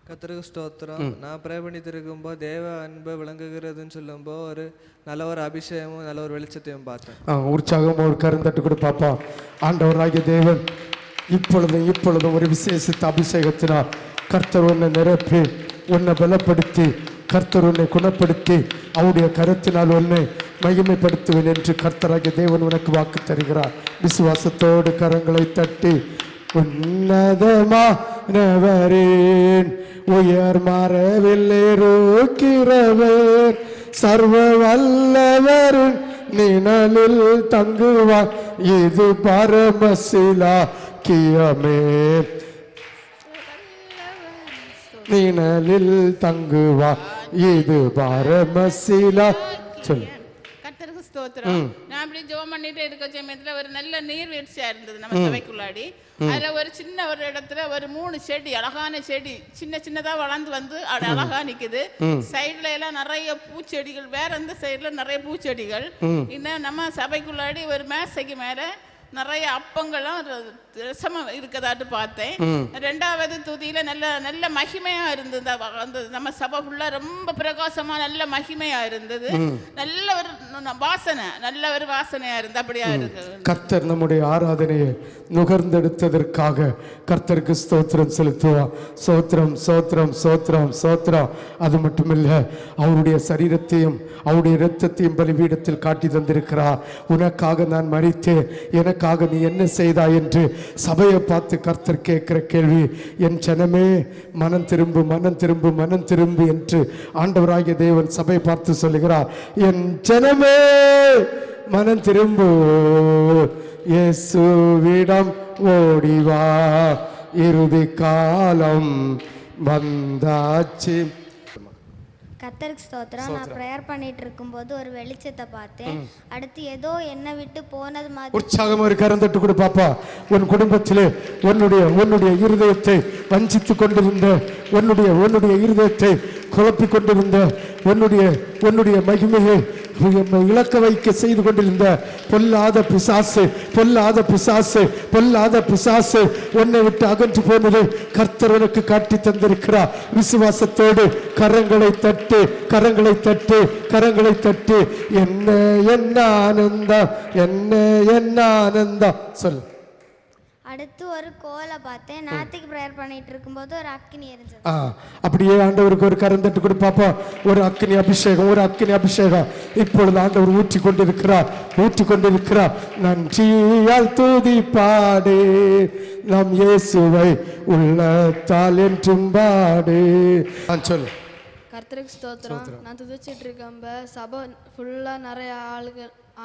கர்த்தருக்கு ஸ்தோத்திரம். நான் ப்ரே பண்ணிட்டு இருக்கும்போது தேவ அன்பை விளங்குகிறதுன்னு சொல்லும்போது ஒரு நல்ல ஒரு அபிஷேகமும் நல்ல ஒரு வெளிச்சத்தையும் பார்த்தேன். உற்சாகமாக ஒரு கருந்தட்டு கூட பாப்பா. ஆண்டவராகிய தேவன் இப்பொழுதும் ஒரு விசேஷித்த அபிஷேகத்தினால் கர்த்தர் உன்னை நிரப்பி உன்னை பலப்படுத்தி கர்த்தர் உன்னை குணப்படுத்தி அவருடைய கருத்தினால் உன்னை மகிமைப்படுத்துவேன் என்று கர்த்தராகிய தேவன் உனக்கு வாக்கு தருகிறார். விசுவாசத்தோடு கரங்களை தட்டி உன்னதமானவரின் உயர் மரவில்லிருக்கிறவர் சர்வ வல்லவரின் நிழலில் தங்குவார் இது பரமசிலாக்கியமே நிழலில் தங்குவார் இது பரமசிலா சொல்லு. கர்த்தருக்கு ஸ்தோத்திரம். நான் அப்படி ஜெபம் பண்ணிட்டு இருக்க சமயத்துல ஒரு நல்ல நீர்வீழ்ச்சியா இருந்தது நம்ம சபைக்குள்ளாடி. அதுல ஒரு சின்ன ஒரு இடத்துல ஒரு 3 செடி, அழகான செடி, சின்னதா வளர்ந்து வந்து அழகா நிக்குது. சைட்ல எல்லாம் நிறைய பூச்செடிகள், வேற எந்த சைட்ல நிறைய பூச்செடிகள். இன்னும் நம்ம சபைக்குள்ளாடி ஒரு மேசைக்கு மேல நிறைய அப்பங்களும் ரசமா இருக்கதாட்டு பார்த்தேன். 2வது துதியில நல்ல மகிமையா இருந்தது. அந்த நம்ம சபை ஃபுல்லா ரொம்ப பிரகாசமா நல்ல மகிமையா இருந்தது. நல்ல ஒரு வாசனையா இருந்தது. அப்படியா இருக்கு. கர்த்தர் நம்முடைய ஆராதனையை நுகர்ந்தெடுத்ததற்காக கர்த்தருக்கு ஸ்தோத்திரம் செலுத்துவார். சோத்திரம் சோத்திரம் சோத்திரம் சோத்திரம். அது மட்டுமில்ல, அவருடைய சரீரத்தையும் அவருடைய இரத்தத்தையும் பலிபீடத்தில் காட்டி தந்திருக்கிறார். உனக்காக நான் மரித்தேன், எனக்காக நீ என்ன செய்தாய் என்று சபையை பார்த்து கர்த்தர் கேட்கிற கேள்வி, என் ஜனமே மனம் திரும்பு மனம் திரும்பு மனம் திரும்பு என்று ஆண்டவராகிய தேவன் சபையை பார்த்து சொல்லுகிறார். என் ஜனமே மனம் திரும்பு, இயேசுவிடம் ஓடிவா, இறுதி காலம் வந்தாச்சு. கர்த்தருக்கு ஸ்தோத்திரம். நான் ப்ரேயர் பண்ணிட்டு இருக்கும்போது ஒரு வெளிச்சத்தை பார்த்தேன். அடுத்து ஏதோ என்னை விட்டு போனது மாதிரி. உற்சாகமா ஒரு கரந்தட்டு கூட பாப்பா. உன் குடும்பத்திலே உன்னுடைய இருதயத்தை வஞ்சித்து கொண்டிருந்த, உன்னுடைய இருதயத்தை குழப்பிக் கொண்டிருந்த, உன்னுடைய மகிமையை இழக்க வைக்க செய்து கொண்டிருந்த பொல்லாத பிசாசு உன்னை விட்டு அகன்று போனது கர்த்தர் உனக்கு காட்டி தந்திருக்கிறார். விசுவாசத்தோடு கரங்களை தட்டு என்ன ஆனந்தம் சொல்லு. அடுத்து ஒரு கோலை பார்த்தேன். நாத்திக்கு ப்ரேயர் பண்ணிட்டு இருக்கும்போது ஒரு அக்கினி எரிஞ்சது. அப்படியே ஆண்டவருக்கு ஒரு கரந்தட்டு கூட பாப்பா. ஒரு அக்கினி அபிஷேகம் இப்பொழுது ஆண்டவர் ஊற்றி கொண்டிருக்கிறார். நன்றியால் துதி பாடு, நம் இயேசுவை உள்ளத்தால் என்றும் பாடு. சொல்லு. கர்த்தருக்கு ஸ்தோத்திரம். நான் துதிச்சிட்டு இருக்கேன். சபை ஃபுல்லா நிறைய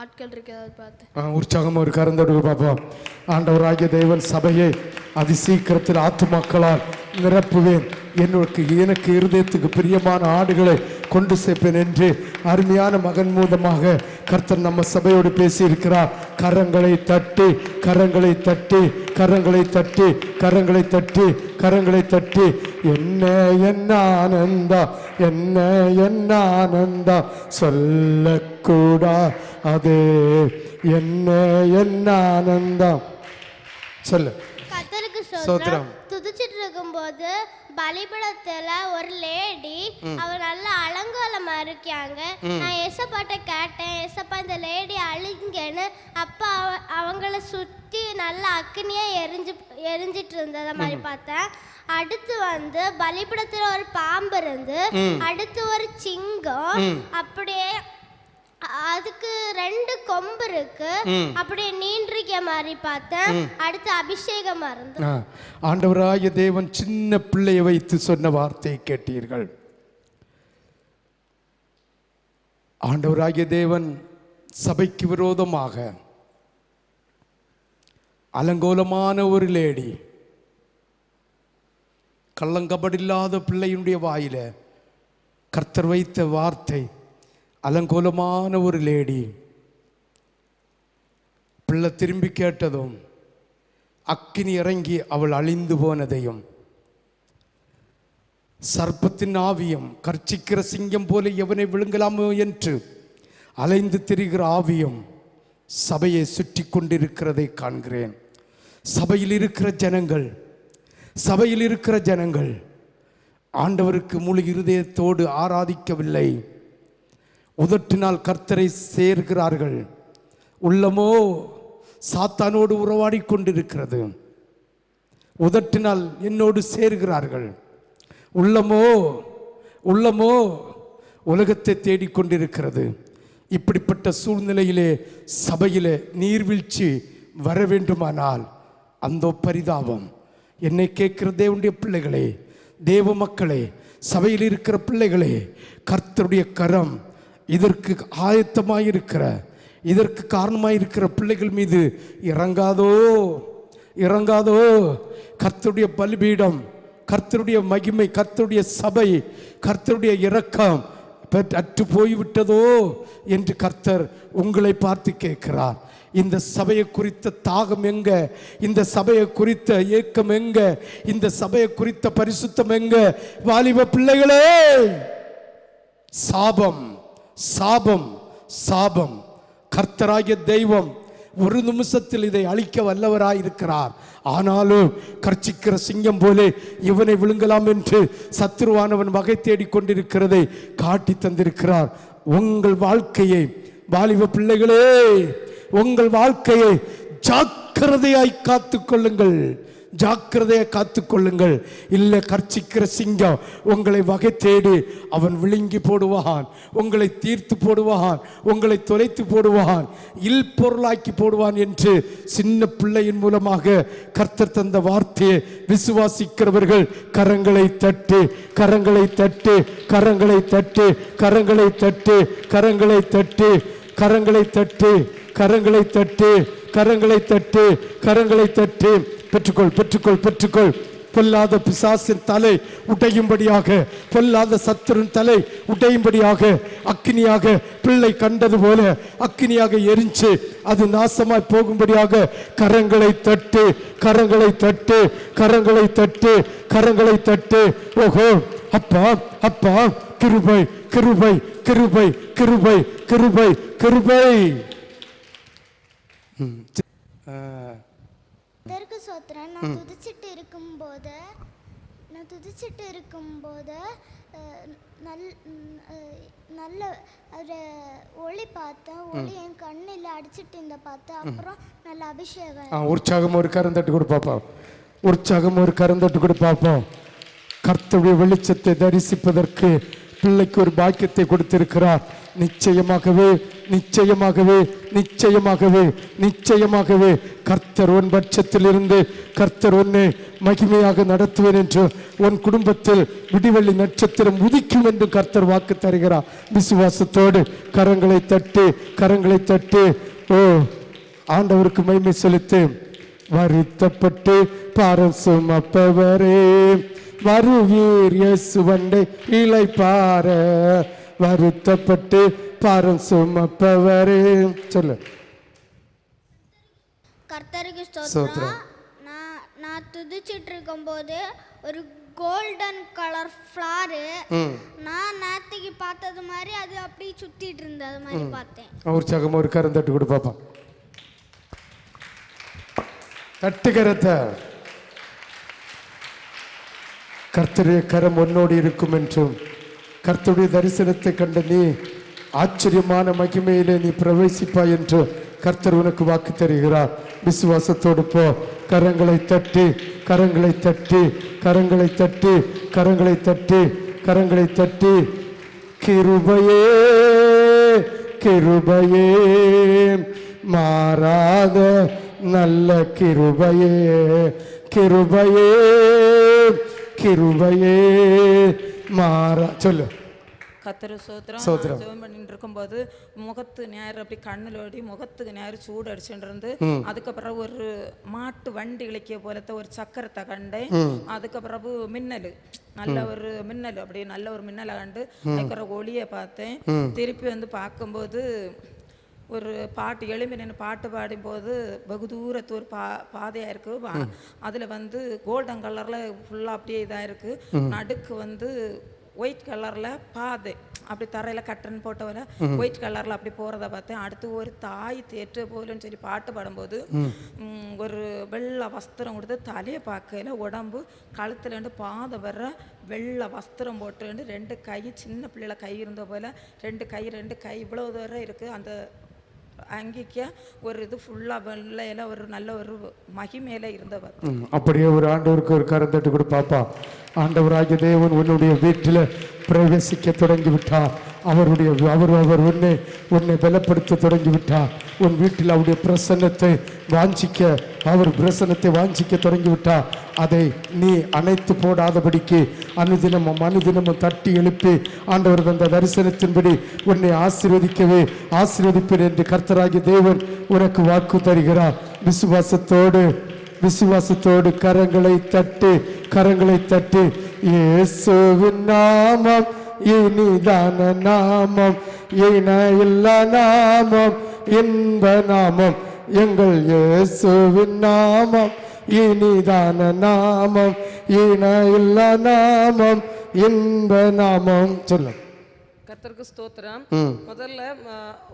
ஆட்கள் இருக்கிறத பார்த்தேன். உற்சாகமா ஒரு கரந்தோடு பார்ப்போம். ஆண்டவராகிய தேவன் சபையை அதி சீக்கிரத்தில் ஆத்துமாக்களால் நிரப்புவேன், எனக்கு இருதயத்துக்கு பிரியமான ஆடுகளை கொண்டு சேர்ப்பேன் என்று அருமையான மகன் மூலமாக கர்த்தர் நம்ம சபையோடு பேசியிருக்கிறார். கரங்களை தட்டி என்ன ஆனந்தம் சொல்லக்கூடா அது என்ன ஆனந்தம் சொல்லு. கர்த்தருக்கு ஸ்தோத்திரம். துதிச்சிட்டு இருக்கும்போது பலிபீடத்துல ஒரு லேடி, அவ நல்ல அலங்கோலமா இருக்காங்க. நான் ஏசப்பாட்ட கேட்டேன், ஏசப்பா இந்த லேடி அழுங்கன்னு. அப்பா அவங்கள சுத்தி நல்ல அக்னியா எரிஞ்சிட்டு இருந்தத மாதிரி பார்த்தேன். அடுத்து வந்து பலிபீடத்துல ஒரு பாம்பு இருந்து, அடுத்து ஒரு சிங்கம், அப்படியே அதுக்கு 2 கொம்பு இருக்கு, அப்படியே நீண்டிருக்க மாதிரி பார்த்தேன். அடுத்து அபிஷேகமா இருந்து. ஆண்டவராகிய தேவன் சின்ன பிள்ளையை வைத்து சொன்ன வார்த்தையை கேட்டீர்கள். ஆண்டவராகிய தேவன் சபைக்கு விரோதமாக அலங்கோலமான ஒரு லேடி, கள்ளங்கபடில்லாத பிள்ளையினுடைய வாயில கர்த்தர் வைத்த வார்த்தை, அலங்கோலமான ஒரு லேடி. பிள்ளை திரும்பி கேட்டதும் அக்கினி இறங்கி அவள் அழிந்து போனதையும், சர்ப்பத்தின் ஆவியம் கர்ச்சிக்கிற சிங்கம் போல எவனை விழுங்கலாமோ என்று அலைந்து திரிகிற ஆவியம் சபையை சுற்றி கொண்டிருக்கிறதை காண்கிறேன். சபையில் இருக்கிற ஜனங்கள் ஆண்டவருக்கு முழு இருதயத்தோடு ஆராதிக்கவில்லை. உதட்டினால் கர்த்தரை சேர்கிறார்கள். உள்ளமோ சாத்தானோடு உறவாடி கொண்டிருக்கிறது. உதட்டினால் என்னோடு சேர்கிறார்கள். உள்ளமோ உலகத்தை தேடிக்கொண்டிருக்கிறது. இப்படிப்பட்ட சூழ்நிலையிலே சபையிலே நீர்வீழ்ச்சி வர வேண்டுமானால் அந்த பரிதாபம். என்னை கேட்கிற தேவனுடைய பிள்ளைகளே, தேவ மக்களே, சபையில் இருக்கிற பிள்ளைகளே, கர்த்தருடைய கரம் இதற்கு ஆயத்தமாயிருக்கிற, இதற்கு காரணமாயிருக்கிற பிள்ளைகள் மீது இறங்காதோ. கர்த்தருடைய பலிபீடம், கர்த்தருடைய மகிமை, கர்த்தருடைய சபை, கர்த்தருடைய இரக்கம் அற்று போய்விட்டதோ என்று கர்த்தர் உங்களை பார்த்து கேட்கிறார். இந்த சபையை குறித்த தாகம் எங்க? இந்த சபையை குறித்த ஏக்கம் எங்க? இந்த சபையை குறித்த பரிசுத்தம் எங்க? வாலிப பிள்ளைகளே, சாபம் சாபம் சாபம். கர்த்தராகிய தெய்வம் ஒரு நிமிஷத்தில் இதை அழிக்க வல்லவராயிருக்கிறார். ஆனாலும் கர்ச்சிக்கிற சிங்கம் போலே இவனை விழுங்கலாம் என்று சத்துருவானவன் வகை தேடிக்கொண்டிருக்கிறதை காட்டி தந்திருக்கிறார். உங்கள் வாழ்க்கையை, வாலிப பிள்ளைகளே, உங்கள் வாழ்க்கையை ஜாக்கிரதையாய் காத்துக்கொள்ளுங்கள், ஜாக்கிரதையை காத்துக்கொள்ளுங்கள். இல்லை, கர்ச்சிக்கிற சிங்கம் உங்களை வகை தேடி அவன் விழுங்கி போடுவான், உங்களை தீர்த்து போடுவான், உங்களை தொலைத்து போடுவான், இல் பொருளாக்கி போடுவான் என்று சின்ன பிள்ளையின் மூலமாக கர்த்தர் தந்த வார்த்தையை விசுவாசிக்கிறவர்கள் கரங்களை தட்டு, கரங்களை தட்டு, கரங்களை தட்டு, கரங்களை தட்டு, கரங்களை தட்டு, கரங்களை தட்டு, கரங்களை தட்டு, கரங்களை தட்டு, கரங்களை தட்டு. பெற்றுக்கொள், பெற்றுக்கொள், பெற்றுக்கொள். பொல்லாத பிசாசின் தலை உடையும்படியாக, பொல்லாத சத்துருன் தலை உடையும்படியாக அக்கினியாக பிள்ளை கண்டது போல அக்கினியாக எரிஞ்சு அது நாசமாய் போகும்படியாக கரங்களை தட்டு, கரங்களை தட்டு, கரங்களை தட்டு, கரங்களை தட்டு. ஓஹோ, அப்பா அப்பா, கிருபை கிருபை கிருபை கிருபை கிருபை கிருபை. இதற்கு சோத்திரம். நான் துதிச்சிட்டு இருக்கும்போது நல்ல ஒரு ஒளி பார்த்தேன். ஒளி என் கண்ணில் அடிச்சிட்டு இருந்த பார்த்தேன். அப்புறம் நல்ல அபிஷேகம். உற்சாகம் ஒரு கரந்தட்டு கூட பார்ப்போம், உற்சாகம் ஒரு கரந்தட்டு கூட பார்ப்போம். கர்த்தருடைய வெளிச்சத்தை தரிசிப்பதற்கு பிள்ளைக்கு ஒரு பாக்கியத்தை கொடுத்திருக்கிறார். நிச்சயமாகவே நிச்சயமாகவே நிச்சயமாகவே நிச்சயமாகவே கர்த்தர் உன் பட்சத்திலிருந்து கர்த்தர் உன்னை மகிமையாக நடத்துவேன் என்று, உன் குடும்பத்தில் விடிவெள்ளி நட்சத்திரம் உதிக்கும் என்று கர்த்தர் வாக்கு தருகிறார். விசுவாசத்தோடு கரங்களை தட்டு, கரங்களை தட்டு. ஓ, ஆண்டவருக்கு மகிமை செலுத்து. வருத்தப்பட்டு பாரம் சுமப்பவரே, வருவீர் இயேசுவண்டை இளைப்பார. வருத்தப்பட்டு பாரம் சுமப்பவரே. சொல்லு. கர்த்தருக்கு ஸ்தோத்திரம். நான் துதிச்சிட்டு இருக்கும்போது ஒரு கோல்டன் கலர் ஃப்ளாரு நான் நேத்திக்கு பார்த்தது மாதிரி அது அப்படியே சுத்திட்டு இருந்தது மாதிரி பார்த்தேன். உற்சாகமா ஒரு கரம் தட்டு கொடு பாப்பா. தட்டு கரத்தை. கர்த்தருடைய கரம் உன்னோடு இருக்கும் என்றும், கர்த்தருடைய தரிசனத்தை கண்ட நீ ஆச்சரியமான மகிமையிலே நீ பிரவேசிப்பாய் என்று கர்த்தர் உனக்கு வாக்கு தருகிறார். விசுவாசத்தோடு போ. கரங்களை தட்டி, கரங்களை தட்டி, கரங்களை தட்டி, கரங்களை தட்டி, கரங்களை தட்டி. கிருபையே கிருபையே, மாறாத நல்ல கிருபையே, கிருபையே கிருபையே மாறா. சொல்லு. கர்த்தர் சோத்திரம். ஜெபம் பண்ணிட்டு இருக்கும்போது முகத்து நேரம் அப்படி கண்ணிலோடி முகத்துக்கு நேரம் சூடு அடிச்சுட்டு இருந்து, அதுக்கப்புறம் ஒரு மாட்டு வண்டி இழைக்கிய போலத்த ஒரு சக்கரத்தை கண்டேன். அதுக்கப்புறம் மின்னல், நல்ல ஒரு மின்னல், அப்படியே நல்ல ஒரு மின்னலை கண்டு அதுக்கப்புறம் ஒளியை பார்த்தேன். திருப்பி வந்து பார்க்கும்போது ஒரு பாட்டு எழும்பி நின்று பாட்டு பாடும்போது வெகு தூரத்து ஒரு பாதையாக இருக்குது. அதில் வந்து கோல்டன் கலரில் ஃபுல்லாக அப்படியே இதாக இருக்குது. நடுக்கு வந்து ஒயிட் கலரில் பாதை, அப்படி தரையில் கட்டன் போட்ட போல ஒயிட் கலரில் அப்படி போகிறத பார்த்தேன். அடுத்து ஒரு தாய் தேற்று போலன்னு சொல்லி பாட்டு பாடும்போது ஒரு வெள்ளை வஸ்திரம் கொடுத்து தலையை பார்க்கல உடம்பு கழுத்துலேருந்து பாதம் வர்ற வெள்ளை வஸ்திரம் போட்டு 2 கை சின்ன பிள்ளைல கை இருந்த போல் 2 கை இவ்வளோ தூரம் இருக்குது. அந்த அங்கிக்க ஒரு இது ஃபுல்லாக வெள்ளையில ஒரு நல்ல ஒரு மகிமையில இருந்தவர். அப்படியே ஒரு ஆண்டவருக்கு ஒரு கரம் தட்டு கொடு பாப்பா. ஆண்டவராகிய தேவன் உன்னுடைய வீட்டில் பிரவேசிக்க தொடங்கிவிட்டார். அவர் உன்னை பலப்படுத்த தொடங்கிவிட்டார். உன் வீட்டில் அவருடைய பிரசன்னத்தை வாஞ்சிக்க தொடங்கிவிட்டார். அதை நீ அணைத்து போடாதபடிக்கு அனுதினமும் தட்டி எழுப்பி ஆண்டவர் தந்த தரிசனத்தின்படி உன்னை ஆசீர்வதிப்பேன் என்று கர்த்தராகிய தேவன் உனக்கு வாக்கு தருகிறார். விசுவாசத்தோடு கரங்களை தட்டி இயேசுவின் நாமம் இனிதான நாமம், இணையில்லா நாமம், இன்ப நாமம், எங்கள் இயேசுவின் நாமம் இனிதான நாமம், இணையில்லா நாமம், இன்ப நாமம். சொல்லும். கர்த்தருக்கு ஸ்தோத்திரம். முதல்ல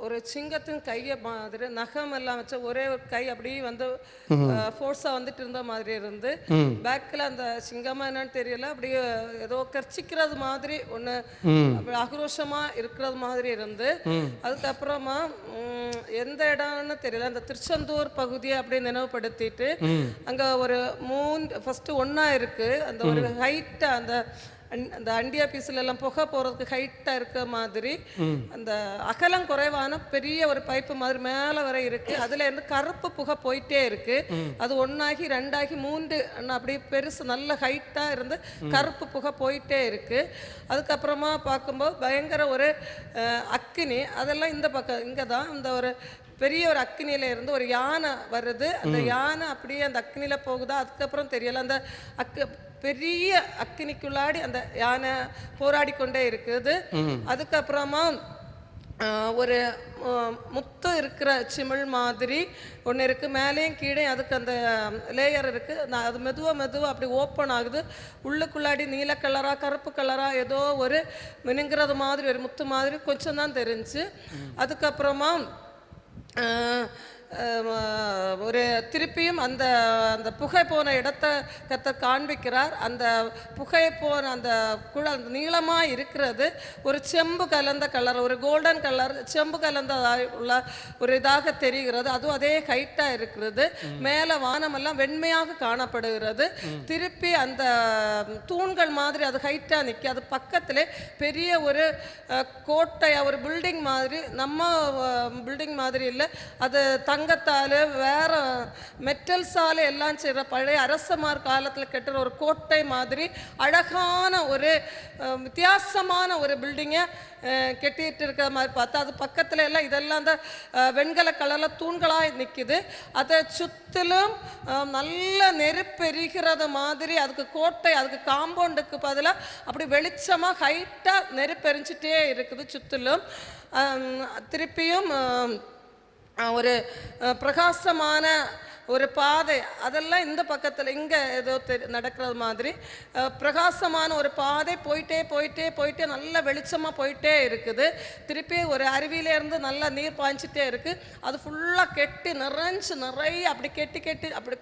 ஒரு சிங்கத்தின் கையை மாதிரி நகம் எல்லாம் வச்ச ஒரே ஒரு கை அப்படி வந்து ஃபோர்ஸா வந்துட்டு இருந்த மாதிரி இருந்து பேக்ல அந்த சிங்கமா என்னன்னு தெரியல, அப்படி ஏதோ கர்ச்சிக்கிறது மாதிரி ஒண்ணு ஆக்ரோஷமா இருக்கிறது மாதிரி இருந்து, அதுக்கப்புறமா எந்த இடம்னு தெரியல அந்த திருச்செந்தூர் பகுதியை அப்படியே நினைவுபடுத்திட்டு அங்க ஒரு ஃபர்ஸ்ட் ஒன்னா இருக்கு அந்த ஒரு ஹைட்டா அந்த அண்டியா பீஸ்ல எல்லாம் புகை போறதுக்கு ஹைட்டா இருக்க மாதிரி அந்த அகலம் குறைவான பெரிய ஒரு பைப்பு மாதிரி மேல வரை இருக்கு. அதுல இருந்து கருப்பு புகை போயிட்டே இருக்கு. அது 1 ஆகி 2 ஆகி 3 அப்படி பெருசு நல்ல ஹைட்டா இருந்து கருப்பு புகை போயிட்டே இருக்கு. அதுக்கப்புறமா பார்க்கும்போது பயங்கர ஒரு அக்கினி, அதெல்லாம் இந்த பக்கம் இங்கதான் இந்த ஒரு பெரிய ஒரு அக்னியில இருந்து ஒரு யானை வருது. அந்த யானை அப்படியே அந்த அக்னியில போகுதா அதுக்கப்புறம் தெரியல. அந்த பெரிய அக்னிக்குள்ளாடி அந்த யானை போராடி கொண்டே இருக்குது. அதுக்கப்புறமா ஒரு முத்து இருக்கிற சிமிழ் மாதிரி ஒன்று இருக்குது, மேலேயும் கீழே அதுக்கு அந்த லேயர் இருக்குது. அது மெதுவாக அப்படி ஓப்பன் ஆகுது. உள்ளுக்குள்ளாடி நீல கலராக கருப்பு கலராக ஏதோ ஒரு மினுங்கிறது மாதிரி ஒரு முத்து மாதிரி கொஞ்சம் தான் தெரிஞ்சு. அதுக்கப்புறமா ஒரு திருப்பியும் அந்த அந்த புகை போன இடத்தை கர்த்தர் காண்பிக்கிறார். அந்த புகை போன அந்த குழல் நீளமாக இருக்கிறது ஒரு செம்பு கலந்த கலர், ஒரு கோல்டன் கலர் செம்பு கலந்த உள்ள ஒரு இதாக தெரிகிறது. அதுவும் அதே ஹைட்டாக இருக்கிறது. மேலே வானமெல்லாம் வெண்மையாக காணப்படுகிறது. திருப்பி அந்த தூண்கள் மாதிரி அது ஹைட்டாக நிற்கி, அது பக்கத்திலே பெரிய ஒரு கோட்டையாக ஒரு பில்டிங் மாதிரி, நம்ம பில்டிங் மாதிரி இல்லை, அது தங்கத்தால் வேற மெட்டல்ஸால் எல்லாம் செய்கிற பழைய அரசமார் காலத்தில் கட்டுற ஒரு கோட்டை மாதிரி அழகான ஒரு வித்தியாசமான ஒரு பில்டிங்கை கட்டிட்டு இருக்கிற மாதிரி பார்த்தா, அது பக்கத்தில் எல்லாம் இதெல்லாம் அந்த வெண்கல கலரில் தூண்களாக நிற்கிது. அதை சுற்றிலும் நல்ல நெருப்பெரிகிறது மாதிரி அதுக்கு கோட்டை, அதுக்கு காம்பவுண்டுக்கு பதிலாக அப்படி வெளிச்சமாக ஹைட்டாக நெருப்பெரிஞ்சிட்டே இருக்குது சுற்றிலும். திருப்பியும் ஒரு பிரகாசமான ஒரு பாதை, அதெல்லாம் இந்த பக்கத்தில் இங்கே ஏதோ நடக்கிறது மாதிரி பிரகாசமான ஒரு பாதை போயிட்டே நல்ல வெளிச்சமாக போயிட்டே இருக்குது. திருப்பி ஒரு அருவியிலேருந்து நல்லா நீர் பாய்ச்சிட்டே இருக்குது. அது ஃபுல்லாக கெட்டி நிறைய அப்படி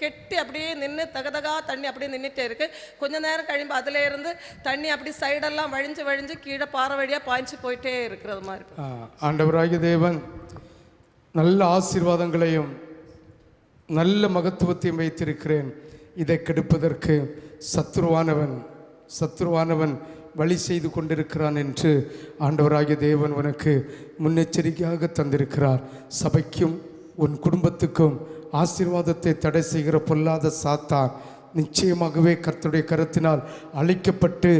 கெட்டி அப்படியே நின்று தகதகா தண்ணி அப்படியே நின்றுட்டே இருக்குது. கொஞ்சம் நேரம் கழிம்பு அதிலேருந்து தண்ணி அப்படி சைடெல்லாம் வழிஞ்சு கீழே பாறை வழியாக பாய்ச்சி போயிட்டே இருக்கிறது மாதிரி. ஆண்டவராகிய தேவன் நல்ல ஆசீர்வாதங்களையும் நல்ல மகத்துவத்தையும் வைத்திருக்கிறேன். இதை கெடுப்பதற்கு சத்துருவானவன் வழி செய்து கொண்டிருக்கிறான் என்று ஆண்டவராகிய தேவன் உனக்கு முன்னெச்சரிக்கையாக தந்திருக்கிறார். சபைக்கும் உன் குடும்பத்துக்கும் ஆசீர்வாதத்தை தடை செய்கிற பொல்லாத சாத்தான் நிச்சயமாகவே கர்த்தருடைய கரத்தினால் அழிக்கப்பட்டு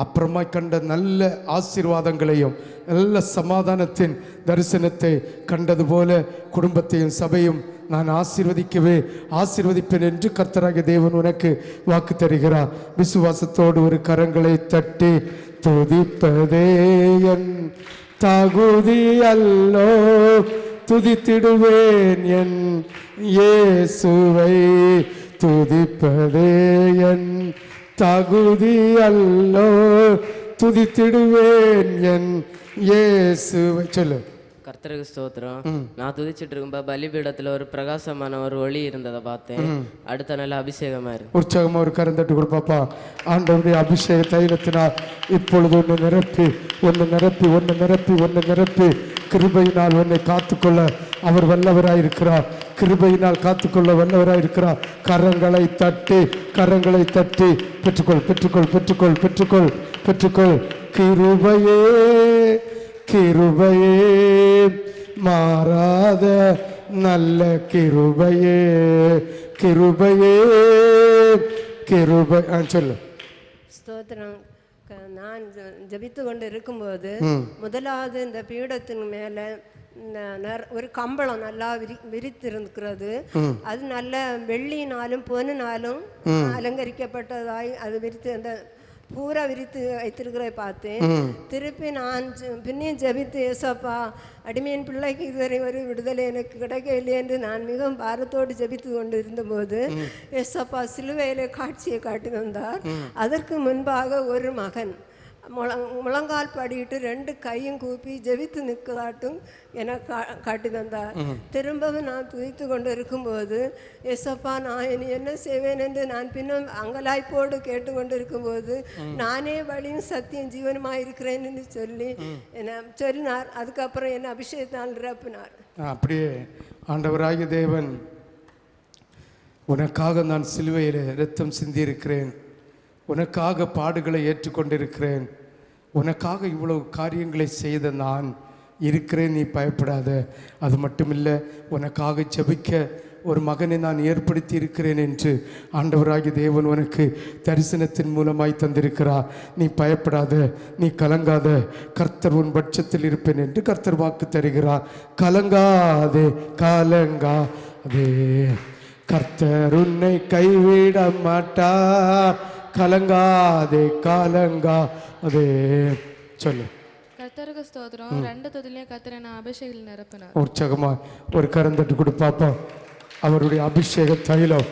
அப்புறமா கண்ட நல்ல ஆசீர்வாதங்களையும் நல்ல சமாதானத்தின் தரிசனத்தை கண்டது போல குடும்பத்தையும் சபையும் நான் ஆசீர்வதிப்பேன் என்று கர்த்தராகிய தேவன் உனக்கு வாக்கு தருகிறார். விசுவாசத்தோடு ஒரு கரங்களை தட்டி துதிப்பதே என் தகுதி அல்லோ, துதித்திடுவேன் என் இயேசுவை, துதிப்பதே என் தகுதி அல்லோ, துதித்திடுவேன் என் இயேசுவை. சொல்லு. கர்த்தருக்கு ஸ்தோத்திரம். நான் துதிச்சிட்டு இருக்கும்போது பலிபீடத்துல ஒரு பிரகாசமான ஒரு ஒளி இருந்ததை பார்த்தேன். அடுத்த நல்ல அபிஷேகமா இருக்கு. உற்சாகமா ஒரு கரந்தட்டு கொடுப்பாப்பா. ஆண்டவருடைய அபிஷேக தைலத்தினால் இப்பொழுது ஒன்று நிரப்பி ஒன்று நிரப்பி ஒன்று நிரப்பி ஒன்று நிரப்பி கிருபையினால் உன்னை காத்துக்கொள்ள அவர் வல்லவராயிருக்கிறார். கிருபையினால் காத்துக்கொள்ள வல்லவராயிருக்கிறார். கரங்களை தட்டி பெற்றுக்கொள் பெற்றுக்கொள் பெற்றுக்கொள் பெற்றுக்கொள் பெற்றுக்கொள். கிருபையே கிருபையே மாறாத நல்ல கிருபையே கிருபையே கிருபை. சொல்லு. ஸ்தோத்திரம். நான் ஜபித்து கொண்டு இருக்கும்போது முதலாவது இந்த பீடத்தின் மேலே ஒரு கம்பளம் நல்லா விரித்திருக்கிறது. அது நல்ல வெள்ளினாலும் பொன்னினாலும் அலங்கரிக்கப்பட்டதாய் அது விரித்து அந்த பூரா விரித்து வைத்திருக்கிறத பார்த்தேன். திருப்பி நான் பின்னையும் ஜபித்து, ஏசப்பா அடிமையின் பிள்ளைக்கு இதுவரை ஒரு விடுதலை எனக்கு கிடைக்கவில்லை என்று நான் மிகவும் பாரத்தோடு ஜபித்து கொண்டு இருந்தபோது ஏசப்பா சிலுவையிலே காட்சியை காட்டி வந்தார். அதற்கு முன்பாக ஒரு மகன் முழங்கால் படிட்டு 2 கையும் கூப்பி ஜெபித்து நிற்காட்டும் என காட்டி தந்தார். திரும்பவும் நான் துதித்து கொண்டு இருக்கும்போது எசப்பா நான் இனி என்ன செய்வேன் என்று நான் பின்னும் அங்கலாய்ப்போடு கேட்டுக்கொண்டு இருக்கும்போது நானே வழியும் சத்தியம் ஜீவனமாக இருக்கிறேன் என்று சொல்லி சொன்னார். அதுக்கப்புறம் என்னை அபிஷேகத்தால் நிரப்பினார். அப்படியே ஆண்டவராகிய தேவன் உனக்காக நான் சிலுவையில் இரத்தம் சிந்தியிருக்கிறேன், உனக்காக பாடுகளை ஏற்றுக்கொண்டிருக்கிறேன், உனக்காக இவ்வளவு காரியங்களை செய்த நான் இருக்கிறேன், நீ பயப்படாத. அது மட்டுமில்லை, உனக்காக ஜெபிக்க ஒரு மகனை நான் ஏற்படுத்தி இருக்கிறேன் என்று ஆண்டவராகிய தேவன் உனக்கு தரிசனத்தின் மூலமாய் தந்திருக்கிறார். நீ பயப்படாத, நீ கலங்காத, கர்த்தர் உன் பட்சத்தில் இருப்பேன் என்று கர்த்தர் வாக்கு தருகிறார். கலங்காதே கலங்காதே, கர்த்தர் உன்னை கைவிட மாட்டார். கலங்காதே கலங்காதே. சொல்லு. கர்த்தருக்கு ஸ்தோத்திரம். 2 தொதிலையும் கர்த்தர் என்ன அபிஷேகத்தில் நிரப்பினார். உற்சாகமா ஒரு கரந்தட்டு கொடுப்பாப்பா. அவருடைய அபிஷேக தைலம்,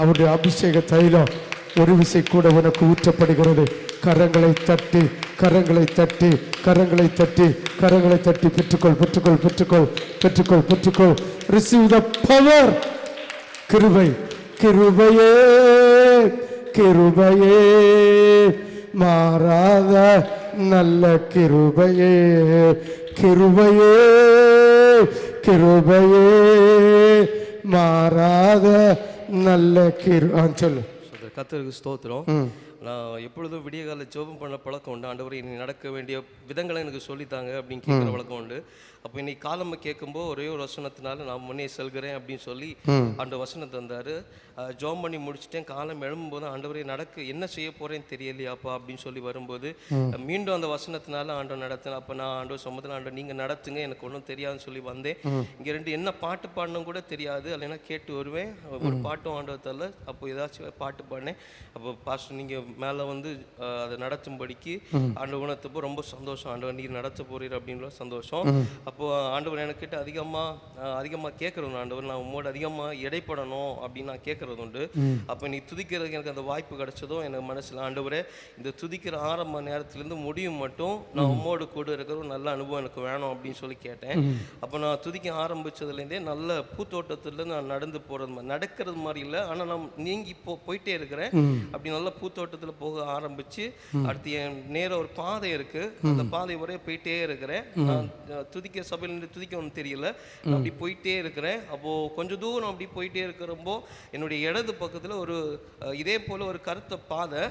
அவருடைய அபிஷேக தைலம் ஒரு விசை கூட உனக்கு ஊற்றப்படுகிறது. கரங்களை தட்டி கரங்களை தட்டி கரங்களை தட்டி கரங்களை தட்டி பெற்றுக்கொள் பெற்றுக்கொள் பெற்றுக்கொள் பெற்றுக்கொள் பெற்றுக்கொள். Receive the power. கிருபை கிருபையே கிருபையே மாறாத நல்ல கிருபையே கிருபையே கிருபையே மாறாத நல்ல சொல்லு. கர்த்தருக்கு ஸ்தோத்திரம். நான் எப்பொழுதும் விடிய கால ஜெபம் பண்ண பழக்கம் உண்டு. ஆண்டவரே இனி நடக்க வேண்டிய விதங்களை எனக்கு சொல்லித்தாங்க அப்படின்னு கேட்குற பழக்கம் உண்டு. அப்போ இன்னைக்கு காலம்ப கேட்கும்போது ஒரே ஒரு வசனத்தினால நான் முன்னே செல்கிறேன் அப்படின்னு சொல்லி அந்த வசனத்தை தந்தார். ஜெபம் பண்ணி முடிச்சுட்டேன். காலம் எழும்பும்போது ஆண்டவரே நடக்க என்ன செய்ய போகிறேன்னு தெரியலையாப்பா அப்படின்னு சொல்லி வரும்போது மீண்டும் அந்த வசனத்தினால ஆண்டவர் நடத்தினேன். அப்போ நான் ஆண்டவர் சம்மத்தில் ஆண்டவர் நீங்கள் நடத்துங்க, எனக்கு ஒன்றும் தெரியாதுன்னு சொல்லி வந்தேன். இங்கே 2 என்ன பாட்டு பாடணும் கூட தெரியாது, இல்லைன்னா கேட்டு வருவேன். ஒரு பாட்டும் ஆண்டவர் தரல. அப்போ ஏதாச்சும் பாட்டு பாடினேன். அப்போ பாஸ்டர் நீங்கள் மேலே வந்து அதை நடத்தும்படிக்கு ஆண்டவர் உணர்த்தப்போ ரொம்ப சந்தோஷம். ஆண்டவர் நீர் நடத்த போறீர் அப்படின்ற சந்தோஷம். அப்போது ஆண்டவர் எனக்கிட்ட அதிகமாக கேட்குறோம். ஆண்டவர் நான் உம்மோடு அதிகமாக இடைப்படணும் அப்படின்னு நான் கேட்குறது உண்டு. அப்போ நீ துதிக்கிறதுக்கு எனக்கு அந்த வாய்ப்பு கிடைச்சதும் எனக்கு மனசில் ஆண்டவரே இந்த துதிக்கிற ஆரம்ப நேரத்துலேருந்து முடியும் மட்டும் நான் உம்மோடு கூட இருக்கிற ஒரு நல்ல அனுபவம் எனக்கு வேணும் அப்படின்னு சொல்லி கேட்டேன். அப்போ நான் துதிக்க ஆரம்பித்ததுலேருந்தே நல்ல பூத்தோட்டத்துலேருந்து நான் நடந்து போகிறது நடக்கிறது மாதிரி இல்லை, ஆனால் நான் நீங்கி போயிட்டே இருக்கிறேன். அப்படி நல்ல பூத்தோட்டத்தில் போக ஆரம்பித்து அடுத்து என் நேரம் ஒரு பாதை இருக்குது, அந்த பாதை வரைய போயிட்டே இருக்கிறேன். நான் துதிக்க சபையில் துதிக்க ஒன்று தெரியல, நான் அப்படி போயிட்டே இருக்கிறேன். அப்போது கொஞ்சம் தூரம் அப்படி போயிட்டே இருக்கிறப்போ என்னுடைய இடது பக்கத்தில் ஒரு இதே போல் ஒரு கருத்த பாதை,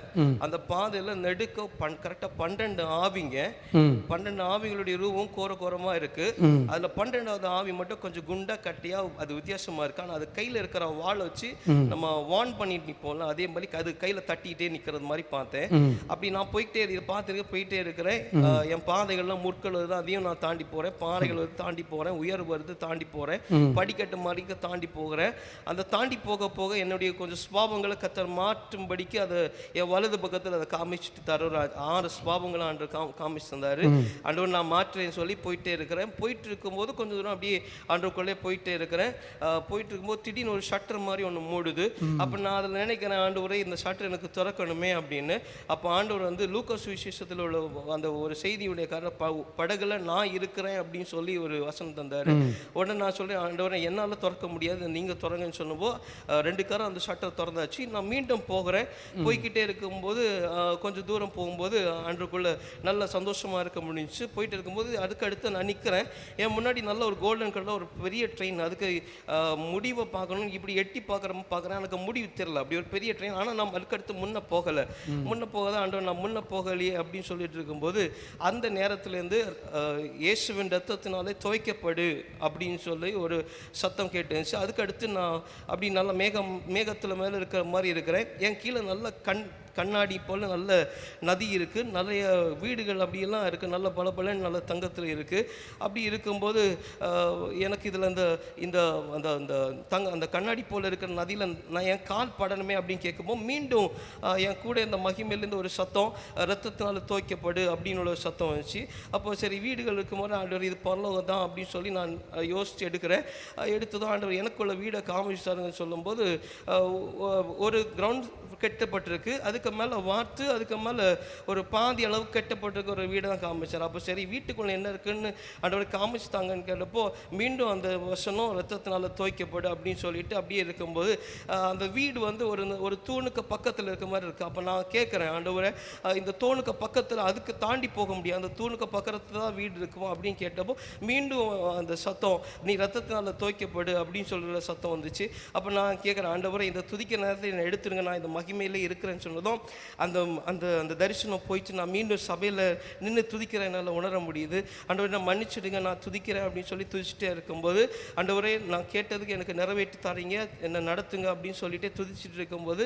அந்த பாதையில் நெடுக்க கரெக்டாக 12 ஆவிங்க, 12 ஆவிகளுடைய ரூபம் கோரமாக இருக்கு. அதில் 12வது ஆவி மட்டும் கொஞ்சம் குண்டா கட்டியாக அது வித்தியாசமாக இருக்கு. ஆனால் அது கையில் இருக்கிற வாளை வச்சு நம்ம வான் பண்ணிட்டு நிற்போம்ல, அதே மாதிரி அது கையில் தட்டிகிட்டே நிற்கிறது மாதிரி பார்த்தேன். அப்படி நான் போயிட்டே போயிட்டே இருக்கிறேன். என் பாதைகள்லாம் முற்கள் வருது, அதையும் நான் தாண்டி போகிறேன். பாறைகள் வருது தாண்டி போகிறேன், உயர்வு வருது தாண்டி போகிறேன், படிக்கட்டு மாதிரி தாண்டி போகிறேன். அந்த தாண்டி போக போக என்னுடைய கொஞ்சம் சுபாவங்களை கத்தர் மாற்றும்படிக்கு அதை என் வலது பக்கத்தில் அதை காமிச்சிட்டு தர 6 சுபாவங்களை ஆண்டு காமிச்சு தந்தார். ஆண்டவர் நான் மாற்றேன்னு சொல்லி போயிட்டே இருக்கிறேன். போயிட்டு இருக்கும்போது கொஞ்சம் தூரம் அப்படியே ஆண்டவருக்குள்ளே போயிட்டே இருக்கிறேன். போயிட்டு இருக்கும்போது திடீர்னு ஒரு ஷட்டர் மாதிரி ஒன்று மூடுது. அப்போ நான் அதில் நினைக்கிறேன், ஆண்டவரே இந்த ஷட்டர் எனக்கு திறக்கணுமே ஏன் அப்படின்னு. அப்போ ஆண்டவர் வந்து லூக்கா சுவிசேஷத்தில் உள்ள அந்த ஒரு செய்தியுடைய படகுல நான் இருக்கிறேன் அப்படின்னு சொல்லி ஒரு வசனம் தந்தார். உடனே நான் சொல்கிறேன், ஆண்டவரை என்னால் திறக்க முடியாது, நீங்கள் திறங்கன்னு சொன்னப்போ 2 காரம் அந்த ஷட்டர் திறந்தாச்சு. நான் மீண்டும் போகிறேன். போய்கிட்டே இருக்கும்போது கொஞ்சம் தூரம் போகும்போது ஆண்டவருக்குள்ளே நல்ல சந்தோஷமாக இருக்க முடிஞ்சிச்சு. போயிட்டு இருக்கும்போது அதுக்கு அடுத்து நான் நிற்கிறேன். என் முன்னாடி நல்ல ஒரு கோல்டன் கலரில் ஒரு பெரிய ட்ரெயின். அதுக்கு முடிவை பார்க்கணும், இப்படி எட்டி பார்க்குறேன், எனக்கு முடிவு தெரியல. அப்படி ஒரு பெரிய ட்ரெயின். ஆனால் நான் அதுக்கடுத்து முன்னே போகாத ஆண்டவர் நான் முன்னே போகலையே அப்படின்னு சொல்லிட்டு இருக்கும்போது அந்த நேரத்துலேருந்து இயேசுவின் ரத்தத்தினாலே துவைக்கப்படு அப்படின்னு சொல்லி ஒரு சத்தம் கேட்டுச்சு. அதுக்கடுத்து நான் அப்படி நல்ல மேகத்தில் மேலே இருக்கிற மாதிரி இருக்கிறேன். என் கீழே நல்ல கண்ணாடி போல் நல்ல நதி இருக்குது, நிறைய வீடுகள் அப்படியெல்லாம் இருக்குது, நல்ல பலபலன்னு நல்ல தங்கத்தில் இருக்குது. அப்படி இருக்கும்போது எனக்கு இதில் அந்த கண்ணாடி போல் இருக்கிற நதியில் நான் என் கால் படணுமே அப்படின்னு கேட்கும்போது மீண்டும் என் கூட இந்த மகிமையிலேருந்து ஒரு சத்தம், ரத்தத்தினால துவைக்கப்படு அப்படின்னு ஒரு சத்தம் வந்துச்சு. அப்போ சரி வீடுகள் இருக்கும்போது ஆண்டவர் இது பரலோகம் தான் அப்படின்னு சொல்லி நான் யோசித்து எடுத்ததும் ஆண்டவர் எனக்குள்ள வீடை காமிச்சாருன்னு சொல்லும்போது ஒரு கிரவுண்ட் கட்டப்பட்டிருக்கு, அதுக்கு மேலே வார்த்து அதுக்கு மேலே ஒரு பாதி அளவு கட்டப்பட்டிருக்க ஒரு வீடு தான் காமிச்சார். அப்போ சரி வீட்டுக்குள்ளே என்ன இருக்குன்னு ஆண்டவர் காமிச்சுட்டாங்கன்னு கேட்டப்போ மீண்டும் அந்த வசனம் ரத்தத்தினால துவைக்கப்படு அப்படின்னு சொல்லிட்டு அப்படியே இருக்கும்போது அந்த வீடு வந்து ஒரு தூணுக்கு பக்கத்தில் இருக்க மாதிரி இருக்குது. அப்போ நான் கேட்குறேன், ஆண்டவரே இந்த தூணுக்கு பக்கத்தில் அதுக்கு தாண்டி போக முடியாது, அந்த தூணுக்கு பக்கத்தில் தான் வீடு இருக்குமோ அப்படின்னு கேட்டப்போ மீண்டும் அந்த சத்தம் நீ ரத்தத்தினால துவைக்கப்படு அப்படின்னு சொல்கிற சத்தம் வந்துச்சு. அப்போ நான் கேட்குறேன், ஆண்டவரே இந்த துதிக்க நேரத்தில் என்னை எடுத்துருங்க, நான் இந்த மகிமையிலே இருக்கிறேன்னு சொன்னதும் அந்த அந்த அந்த தரிசனம் போயிட்டு நான் மீண்டும் சபையில் நின்று துதிக்கிறேன், என்னால் உணர முடியுது. ஆண்டவரே நான் மன்னிச்சுடுங்க, நான் துதிக்கிறேன் அப்படின்னு சொல்லி துதிச்சுட்டே இருக்கும்போது ஆண்டவரே நான் கேட்டதுக்கு எனக்கு நிறைவேற்றி தாரீங்க, என்னை நடத்துங்க அப்படின்னு சொல்லிட்டு துதிச்சுட்டு இருக்கும்போது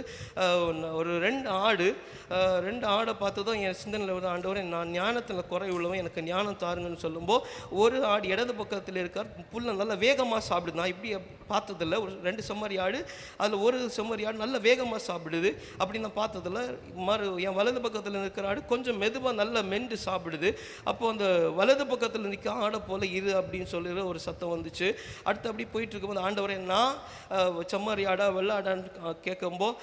ஒரு 2 ஆடை பார்த்து தான் என் சிந்தனையில் வந்து ஆண்டவரே நான் ஞானத்தில் குறை உள்ளவன், எனக்கு ஞானம் தாருங்கன்னு சொல்லும்போது ஒரு ஆடு இடது பக்கத்தில் இருக்கார், புல்லை நல்லா வேகமாக சாப்பிடுது. நான் இப்படி பார்த்ததில்ல, ஒரு 2 செம்மறி ஆடு, அதில் ஒரு செம்மறி ஆடு நல்லா வேகமாக சாப்பிடுது. அப்படி நான் பார்த்ததில்ல. என் வலது பக்கத்தில் இருக்கிற ஆடு கொஞ்சம் மெதுவாக நல்லா மென்று சாப்பிடுது. அப்போது அந்த வலது பக்கத்தில் நிற்க ஆடை போல் இரு அப்படின்னு சொல்லிடுற ஒரு சத்தம் வந்துச்சு. அடுத்து அப்படி போயிட்டு இருக்கும்போது ஆண்டவரே நான் செம்மறி ஆடா வெள்ளை ஆடான்னு கேட்கும்போது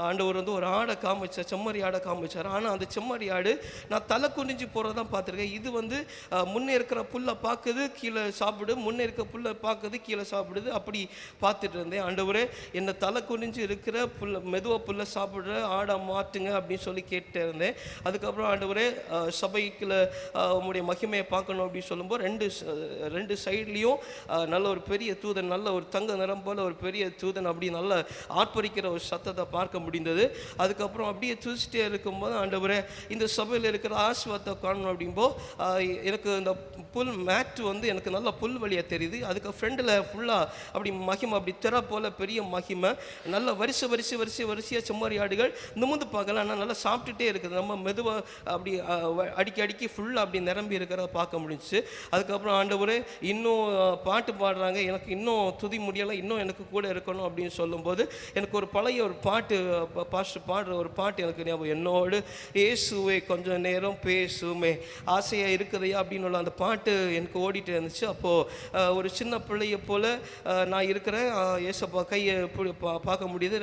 ஆண்டவர் வந்து ஒரு ஆடை காமிச்சார், செம்மறி ஆடை காமிச்சார். ஆனால் அந்த செம்மறி ஆடு நான் தலை குனிஞ்சு போகிறதான் பார்த்துருக்கேன். இது வந்து முன்னே இருக்கிற புல்லை பார்க்குது, கீழே சாப்பிடு, முன்னே இருக்கிற புல்லை பார்க்குது, கீழே சாப்பிடுது. அப்படி பார்த்துட்டு இருந்தேன். ஆண்டவரே என்னை தலை குனிஞ்சு இருக்கிற மெதுவாக புல்லை சாப்பிட்ற ஆடை மாற்றுங்க அப்படின்னு சொல்லி கேட்டு இருந்தேன். அதுக்கப்புறம் ஆண்டவரே சபைக்குள்ள உங்களுடைய மகிமையை பார்க்கணும் அப்படின்னு சொல்லும்போது 2 சைட்லேயும் நல்ல ஒரு பெரிய தூதன், நல்ல ஒரு தங்க நிறம் போல் ஒரு பெரிய தூதன் அப்படி நல்ல ஆர்ப்பரிக்கிற ஒரு சத்தத்தை பார்க்க முடிந்தது. அதுக்கப்புறம் அப்படியே துதிச்சிட்டே இருக்கும்போது ஆண்டவரே இந்த சபையில் இருக்கிற ஆசீர்வாதத்தை காணணும் அப்படிம்போது எனக்கு இந்த புல் மேட் வந்து எனக்கு நல்ல புல் வழியாக தெரியுது. அதுக்கு ஃப்ரெண்டில் ஃபுல்லாக அப்படி மகிமை அப்படி திற போல் பெரிய மகிமை, நல்ல வரிசையாக செம்மறி ஆடுகள் நிமிந்து பார்க்கல, ஆனால் நல்லா சாப்பிட்டுட்டே இருக்குது. நம்ம மெதுவாக அப்படி அடிக்கி ஃபுல்லாக அப்படி நிரம்பி இருக்கிறத பார்க்க முடிஞ்சிச்சு. அதுக்கப்புறம் ஆண்டவரே இன்னும் பாட்டு பாடுறாங்க, எனக்கு இன்னும் துதி முடியலை, இன்னும் எனக்கு கூட இருக்கணும் அப்படின்னு சொல்லும்போது எனக்கு ஒரு பழைய ஒரு பாட்டு பாஸ்டர் பாடுற ஒரு பாட்டு எனக்கு ஞாபகம், என்னோடு இயேசுவே கொஞ்சம் நேரம் பேசுமே ஆசையாக இருக்குதையா அப்படின்னு அந்த பாட்டு எனக்கு ஓடிட்டு இருந்துச்சு. அப்போது ஒரு சின்ன பிள்ளைய போல் நான் இருக்கிறேன், ஏசப்பா கையை பார்க்க முடியுது.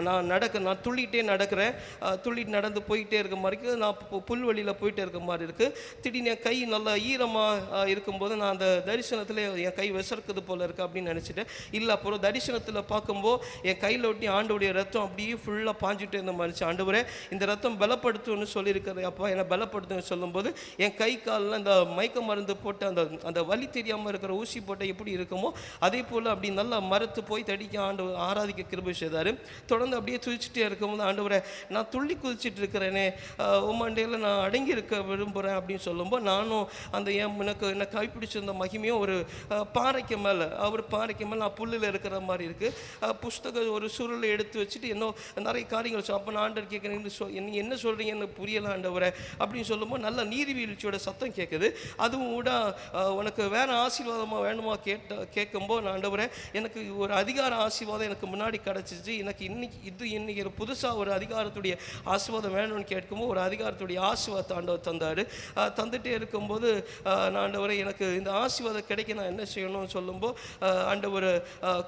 நான் துள்ளிகிட்டே நடக்கிறேன், துள்ளிட்டு நடந்து போயிட்டே இருக்க மாதிரி இருக்குது. நான் புல்வெளியில் போயிட்டே இருக்க மாதிரி இருக்குது. திடீர்னு என் கை நல்லா ஈரமாக இருக்கும்போது நான் அந்த தரிசனத்தில் என் கை விசர்க்குது போல் இருக்குது அப்படின்னு நினச்சிட்டேன். இல்லை அப்புறம் தரிசனத்தில் பார்க்கும்போது என் கையில் ஒட்டி ஆண்டவுடைய ரத்தம் அப்படியே ஃபுல்லாக பாஞ்சிட்டே இருந்த மாதிரி. ஆண்டவரே இந்த ரத்தம் பலப்படுத்துன்னு சொல்லியிருக்கிறது, அப்பா என்னை பலப்படுத்துன்னு சொல்லும்போது என் கை காலில் இந்த மயக்க மருந்து போட்டு அந்த வலி தெரியாமல் இருக்கிற ஊசி போட்ட எப்படி இருக்குமோ அதே போல் அப்படி நல்லா மறுத்து போய் தடிக்க ஆண்டவர் ஆராதிக்க கிருபை செய்தார். தொடர்ந்து அப்படியே துதிச்சுட்டே இருக்கும்போது ஆண்டவரை நான் துள்ளி குதிச்சுட்டு இருக்கிறேனே, உமாண்டையில் நான் அடங்கி இருக்க விரும்புகிறேன் அப்படின்னு சொல்லும்போது நானும் அந்த என்னை கைப்பிடிச்சிருந்த மகிமையும் ஒரு பாறைக்கு மேலே நான் புல்லில் இருக்கிற மாதிரி இருக்குது. புஸ்தகம் ஒரு சுருளை எடுத்து வச்சுட்டு இன்னும் நிறைய காரியங்கள் அப்போ நான் ஆண்டவர் கேட்குறேன், நீங்கள் என்ன சொல்கிறீங்க எனக்கு புரியலை ஆண்டவரை அப்படின்னு சொல்லும்போது நல்ல நீர்வீழ்ச்சியோட சத்தம் கேட்குது. அதுவும் கூட உனக்கு வேறு ஆசீர்வாதமாக வேணுமா கேட்கும்போது நான் ஆண்டவரை எனக்கு ஒரு அதிகார ஆசீர்வாதம் எனக்கு முன்னாடி கிடச்சிச்சு, எனக்கு இன்னைக்கு ஒரு புதுசாக ஒரு அதிகார அதிகாரத்துடைய ஆசீர்வாதம் வேணும்னு கேட்கும்போது ஒரு அதிகாரத்துடைய ஆசீர்வாதத்தை ஆண்டவர் தந்தார். தந்துகிட்டே இருக்கும்போது ஆண்டவரை எனக்கு இந்த ஆசீர்வாதம் கிடைக்க நான் என்ன செய்யணும்னு சொல்லும்போது ஆண்டவர்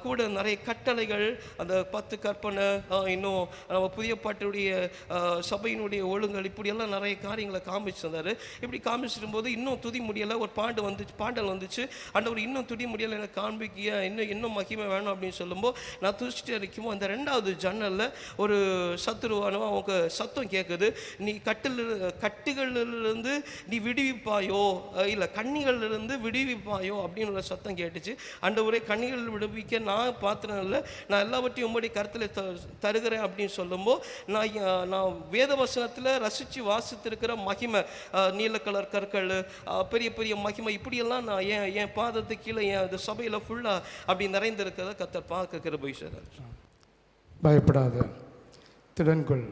கூட நிறைய கட்டளைகள், அந்த 10 கற்பனை, இன்னும் நம்ம புதிய பாட்டுடைய சபையினுடைய ஒழுங்கல், இப்படியெல்லாம் நிறைய காரியங்களை காமிச்சு தந்தார். இப்படி காமிச்சிடும் போது இன்னும் துதி முடியலை, ஒரு பாடல் வந்துச்சு. ஆண்டவர் இன்னும் துதி முடியலை, எனக்கு காண்பிக்கிய இன்னும் மகிமை வேணும் அப்படின்னு சொல்லும்போது நான் துதிச்சுட்டே இருக்கும்போது அந்த 2வது ஜன்னலில் ஒரு சத்துருவானவன் அவங்க சத்தம் கேட்குது. நீ கட்டுகளிலிருந்து நீ விடுவிப்பாயோ, இல்லை கண்ணிகளிலிருந்து விடுவிப்பாயோ அப்படின்னு ஒரு சத்தம் கேட்டுச்சு. ஆண்டவரே கண்ணிகள் விடுவிக்க நான் பாத்திரம் இல்லை, நான் எல்லாவற்றையும் உங்களுடைய கருத்தில் தருகிறேன் அப்படின்னு சொல்லும்போது நான் வேத வசனத்தில் ரசித்து வாசித்திருக்கிற மகிமை, நீல கலர் கற்கள், பெரிய பெரிய மகிமை, இப்படியெல்லாம் நான் என் பாதத்துக்கு கீழே என் சபையில் ஃபுல்லாக அப்படி நிறைந்திருக்கிறத கர்த்தர் பார்க்க கிருபை செய்தார். பயப்படாத, திடன்கொள்.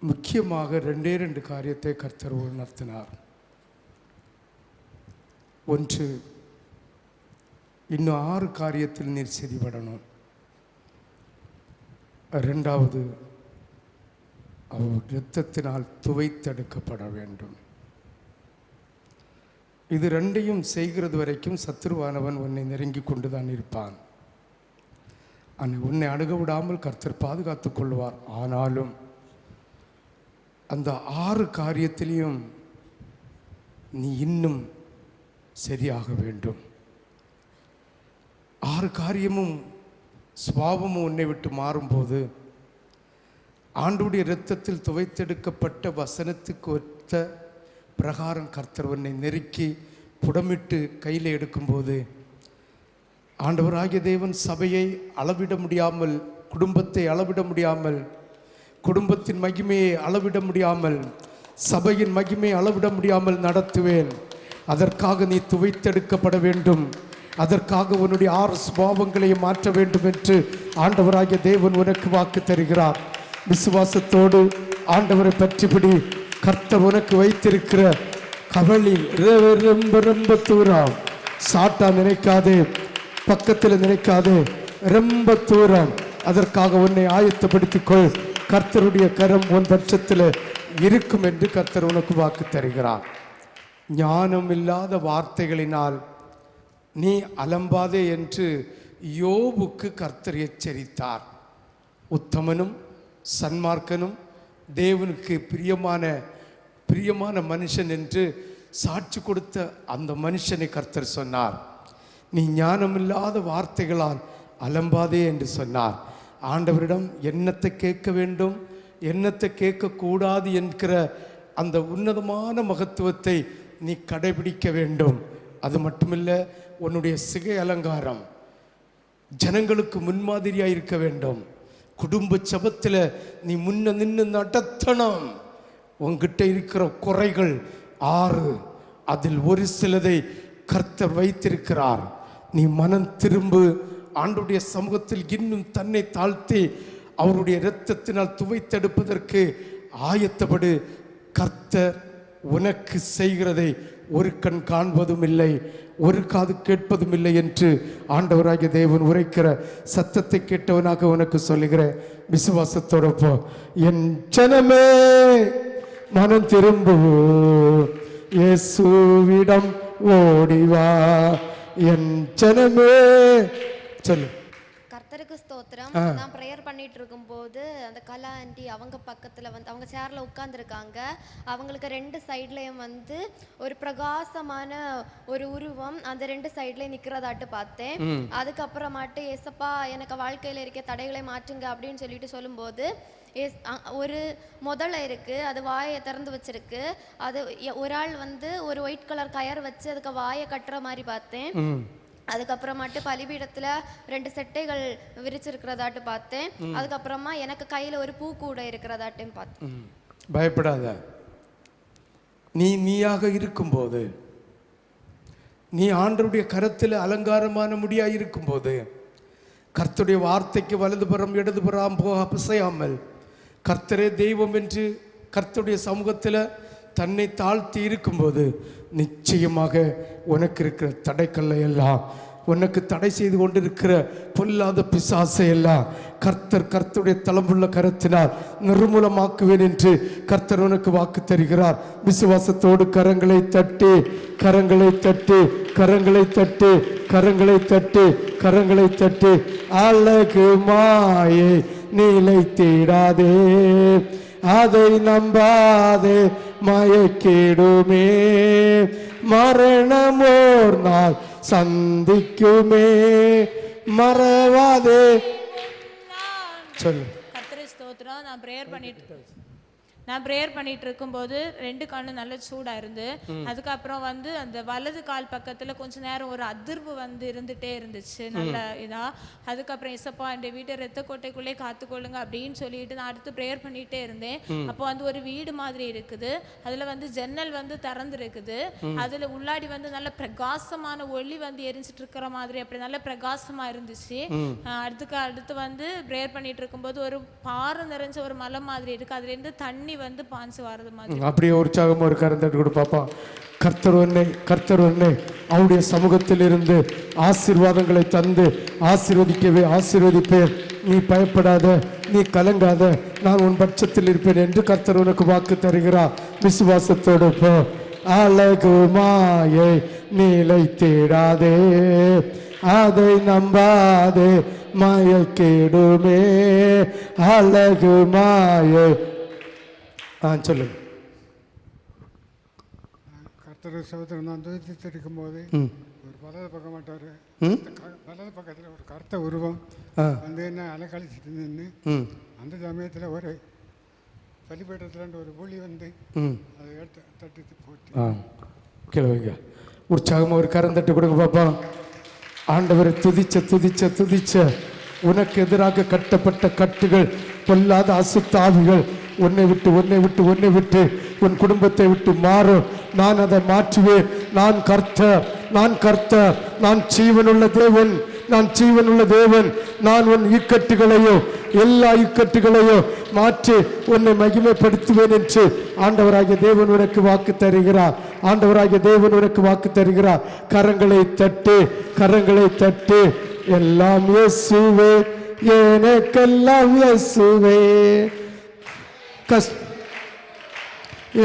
முக்கியமாக 2 காரியத்தை கர்த்தர் உணர்த்தினார். ஒன்று, இன்னும் 6 காரியத்தில் நீர் செறிபடணும். 2வது, அவர் இரத்தத்தினால் துவைத்தெடுக்கப்பட வேண்டும். இது 2ஐயும் செய்கிறது வரைக்கும் சத்துருவானவன் உன்னை நெருங்கி கொண்டு தான் இருப்பான். உன்னை அணுக விடாமல் கர்த்தர் பாதுகாத்து கொள்வார். ஆனாலும் அந்த 6 காரியத்திலையும் நீ இன்னும் சரியாக வேண்டும். 6 காரியமும் சுபாவமும் உன்னை விட்டு மாறும்போது ஆண்டவருடைய இரத்தத்தில் துவைத்தெடுக்கப்பட்ட வசனத்துக்கு ஒத்த பிரகாரம் கர்த்தர் உன்னை நெருக்கி புடமிட்டு கையில் எடுக்கும்போது ஆண்டவராகிய தேவன் சபையை அளவிட முடியாமல், குடும்பத்தை அளவிட முடியாமல், குடும்பத்தின் மகிமையை அளவிட முடியாமல், சபையின் மகிமையை அளவிட முடியாமல் நடத்துவேன். அதற்காக நீ துவைத்தெடுக்கப்பட வேண்டும். அதற்காக உன்னுடைய 6 சுபாவங்களையும் மாற்ற வேண்டும் என்று ஆண்டவராகிய தேவன் உனக்கு வாக்கு தருகிறார். விசுவாசத்தோடு ஆண்டவரை பற்றிபடி. கர்த்தர் உனக்கு வைத்திருக்கிற கவலி ரொம்ப ரொம்ப தூரம். சாட்டா நினைக்காதே, பக்கத்தில் நினைக்காதே, ரொம்ப தூரம். அதற்காக உன்னை ஆயத்தப்படுத்திக்கொள். கர்த்தருடைய கரம் உன் பட்சத்தில் இருக்கும் என்று கர்த்தர் உனக்கு வாக்கு தருகிறார். ஞானம் இல்லாத வார்த்தைகளினால் நீ அலம்பாதே என்று யோபுக்கு கர்த்தர் எச்சரித்தார். உத்தமனும் சன்மார்க்கனும் தேவனுக்கு பிரியமான மனுஷன் என்று சாட்சி கொடுத்த அந்த மனுஷனை கர்த்தர் சொன்னார். நீ ஞானமில்லாத வார்த்தைகளால் அலம்பாதே என்று சொன்னார். ஆண்டவரிடம் என்னத்தை கேட்க வேண்டும், என்னத்தை கேட்கக்கூடாது என்கிற அந்த உன்னதமான மகத்துவத்தை நீ கடைபிடிக்க வேண்டும். அது மட்டுமில்லை, உன்னுடைய சிகை அலங்காரம் ஜனங்களுக்கு முன்மாதிரியாக இருக்க வேண்டும். குடும்ப சபத்தில் நீ முன்ன நின்று நடத்தணும். உங்ககிட்ட இருக்கிற குறைகள் 6, அதில் ஒரு சிலதை கர்த்தர் வைத்திருக்கிறார். நீ மனம் திரும்பு. ஆண்டவருடைய சமூகத்தில் இன்னும் தன்னை தாழ்த்தி அவருடைய இரத்தத்தினால் துவைத்தெடுப்பதற்கு ஆயத்தப்படு. கர்த்தர் உனக்கு செய்கிறதை ஒரு கண் காண்பதும் இல்லை, ஒரு காது கேட்பதும் இல்லை என்று ஆண்டவராகிய தேவன் உரைக்கிற சத்தத்தை கேட்டவனாக உனக்கு சொல்லுகிற விசுவாசத்தோட போ. என் ஜனமே மனம் திரும்பு, இயேசுவிடம் ஓடிவா. என் ஜனமே சொல்லு. கர்த்தருக்கு ஸ்தோத்திரம். நான் ப்ரேயர் பண்ணிட்டு இருக்கும்போது அந்த கலா ஆண்டி அவங்க பக்கத்தில் வந்து அவங்க சேரில் உட்காந்துருக்காங்க. அவங்களுக்கு 2 சைட்லேயும் வந்து ஒரு பிரகாசமான ஒரு உருவம் அந்த 2 சைட்லேயும் நிற்கிறதாட்டு பார்த்தேன். அதுக்கப்புறமாட்டு ஏசப்பா எனக்கு வாழ்க்கையில் இருக்க தடைகளை மாற்றுங்க அப்படின்னு சொல்லிட்டு சொல்லும்போது ஒரு முதல்ல இருக்கு, அது வாயை திறந்து வச்சிருக்கு. அது ஒரு ஆள் வந்து ஒரு ஒயிட் கலர் கயர் வச்சு அதுக்கு வாயை கட்டுற மாதிரி பார்த்தேன். அதுக்கப்புறமாட்டு பலிபீடத்துல 2 செட்டைகள் விரிச்சிருக்கிறதாட்டு பார்த்தேன். அதுக்கப்புறமா எனக்கு கையில ஒரு பூ கூட இருக்கிறதாட்டும் பார்த்தேன். பயப்படாத. நீயாக இருக்கும்போது, நீ ஆண்டவருடைய கரத்தில் அலங்காரமான முடியாக இருக்கும்போது, கர்த்தருடைய வார்த்தைக்கு வலதுபுறம் இடதுபுறம் போக பிசையாமல் கர்த்தரே தெய்வம் என்று கர்த்தருடைய சமூகத்தில் தன்னை தாழ்த்தி இருக்கும்போது நிச்சயமாக உனக்கு இருக்கிற தடைக்கல்லை எல்லாம் உனக்கு தடை செய்து கொண்டிருக்கிற பொல்லாத பிசாசை எல்லாம் கர்த்தருடைய தளம்புள்ள கரத்தினால் நிர்மூலமாக்குவேன் என்று கர்த்தர் உனக்கு வாக்கு தருகிறார். விசுவாசத்தோடு கரங்களை தட்டி கரங்களை தட்டி கரங்களை தட்டி கரங்களை தட்டி கரங்களை தட்டி அழகு மாயை நீலை தேடாதே, அதை நம்பாதே, மயக்கிடுமே, மரணம் ஓர் நாள் சந்திக்குமே, மறவாதே. சொல்லு. கர்த்தரே ஸ்தோத்திரம். நான் ப்ரேயர் பண்ணிட்டு இருக்கும்போது 2 கண்ணும் நல்ல சூடா இருந்து, அதுக்கப்புறம் வந்து அந்த வலது கால் பக்கத்துல கொஞ்ச நேரம் ஒரு அதிர்வு வந்து இருந்துட்டே இருந்துச்சு, நல்ல இதா. அதுக்கப்புறம் இசப்பா இந்த வீட்டை ரத்த கோட்டைக்குள்ளே காத்துக்கொள்ளுங்க அப்படின்னு சொல்லிட்டு நான் அடுத்து ப்ரேயர் பண்ணிட்டே இருந்தேன். அப்போ வந்து ஒரு வீடு மாதிரி இருக்குது, அதுல வந்து ஜன்னல் வந்து திறந்து இருக்குது, அதுல உள்ளாடி வந்து நல்ல பிரகாசமான ஒளி வந்து எரிஞ்சிட்டு இருக்கிற மாதிரி அப்படி நல்ல பிரகாசமா இருந்துச்சு. அடுத்து வந்து ப்ரேயர் பண்ணிட்டு இருக்கும்போது ஒரு பாறை நிறைஞ்ச ஒரு மலை மாதிரி இருக்கு, அதுல இருந்து தண்ணி வந்து பாஞ்சு வரது மாதிரி. அப்படியே உற்சாகமா ஒரு கரந்தட்டு கூட பாப்பா. கர்த்தர் உன்னை அவருடைய சமூகத்தில் இருந்து ஆசீர்வாதங்களை தந்து ஆசீர்வதிப்பேன். நீ பயப்படாத, நீ கலங்காத, நான் உன் பட்சத்தில் இருப்பேன் என்று கர்த்தர் உனக்கு வாக்கு தருகிறார். விசுவாசத்தோடு போ. அழகு மாயை நீலை தேடாதே, அதை நம்பாதே, மயக்கிடுமே, அழகு மாயை. சொல்லுங்க. கர்த்தர் சகோதரன் நான் துதித்திருக்கும் போது ஒரு வலது பக்கம் மாட்டார், வலது பக்கத்தில் ஒரு கருத்த உருவம் வந்து என்ன அலக்கழிச்சிட்டு நின்று, அந்த சமயத்தில் ஒரு பலிபீடத்தில் ஒரு ஒளி வந்து அதை எடுத்து தட்டி போட்டு கேளுங்க. உற்சாகமாக ஒரு கரந்தட்டு கொடுங்க பாப்பா. ஆண்டவரை துதிச்ச உனக்கு எதிராக கட்டப்பட்ட கட்டுகள், பொல்லாத அசுத்தாவிகள் உன்னை விட்டு உன் குடும்பத்தை விட்டு மாறும். நான் அதை மாற்றுவேன். நான் கர்த்தர், நான் ஜீவனுள்ள தேவன். நான் உன் இக்கட்டுகளையோ எல்லா இக்கட்டுகளையோ மாற்றி உன்னை மகிமைப்படுத்துவேன் என்று ஆண்டவராகிய தேவன் உனக்கு வாக்கு தருகிறார். கரங்களை தட்டு எல்லாம் இயேசுவே, எனக்கெல்லாம் இயேசுவே,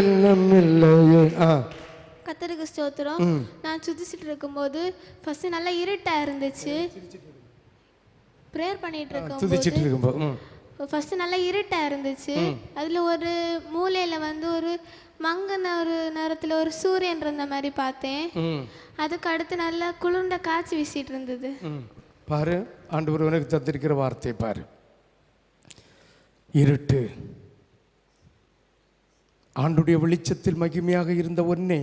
எல்லாம் இல்லையே. கர்த்தருக்கு ஸ்தோத்திரம். நான் சுதிச்சிட்டு இருக்கும்போது ஃபர்ஸ்ட் நல்லா இருட்டா இருந்துச்சு. ப்ரேயர் பண்ணிட்டு இருக்கும்போது ஃபர்ஸ்ட் நல்லா இருட்டா இருந்துச்சு. அதுல ஒரு மூலையில வந்து ஒரு மங்கன ஒரு நேரத்துல ஒரு சூரியன் இருந்த மாதிரி பார்த்தேன். அதுக்கு அடுத்து நல்லா குளிர்ந்த காய்ச்சி வீசிட்டு இருந்தது. பாரு, ஆண்டவர் உனக்கு தந்திருக்கிற வார்த்தை பாரு. இருட்டு ஆண்டுடைய வெளிச்சத்தில் மகிமையாக இருந்த ஒன்னே,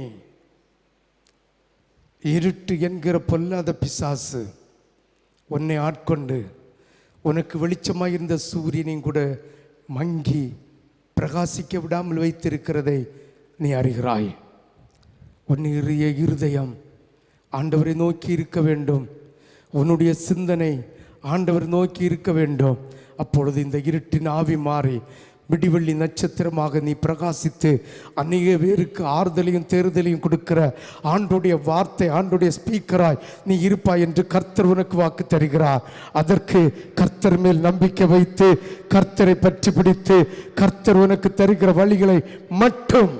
இருட்டு என்கிற பொல்லாத பிசாசு உன்னை ஆட்கொண்டு உனக்கு வெளிச்சமாக இருந்த சூரியனையும் கூட மங்கி பிரகாசிக்க விடாமல் வைத்திருக்கிறதை நீ அறிகிறாய். உன்னுடைய இருதயம் ஆண்டவரை நோக்கி இருக்க வேண்டும், உன்னுடைய சிந்தனை ஆண்டவர் நோக்கி இருக்க வேண்டும். அப்பொழுது இந்த இருட்டின் ஆவி மாறி விடிவெள்ளி நட்சத்திரமாக நீ பிரகாசித்து அநேக பேருக்கு ஆறுதலையும் தேறுதலையும் கொடுக்கிற ஆண்டோடைய வார்த்தை, ஆண்டோடைய ஸ்பீக்கராய் நீ இருப்பாய் என்று கர்த்தர் உனக்கு வாக்கு தருகிறார். அதற்கு கர்த்தர் மேல் நம்பிக்கை வைத்து கர்த்தரை பற்றி பிடித்து கர்த்தர் உனக்கு தருகிற வழிகளை மட்டும்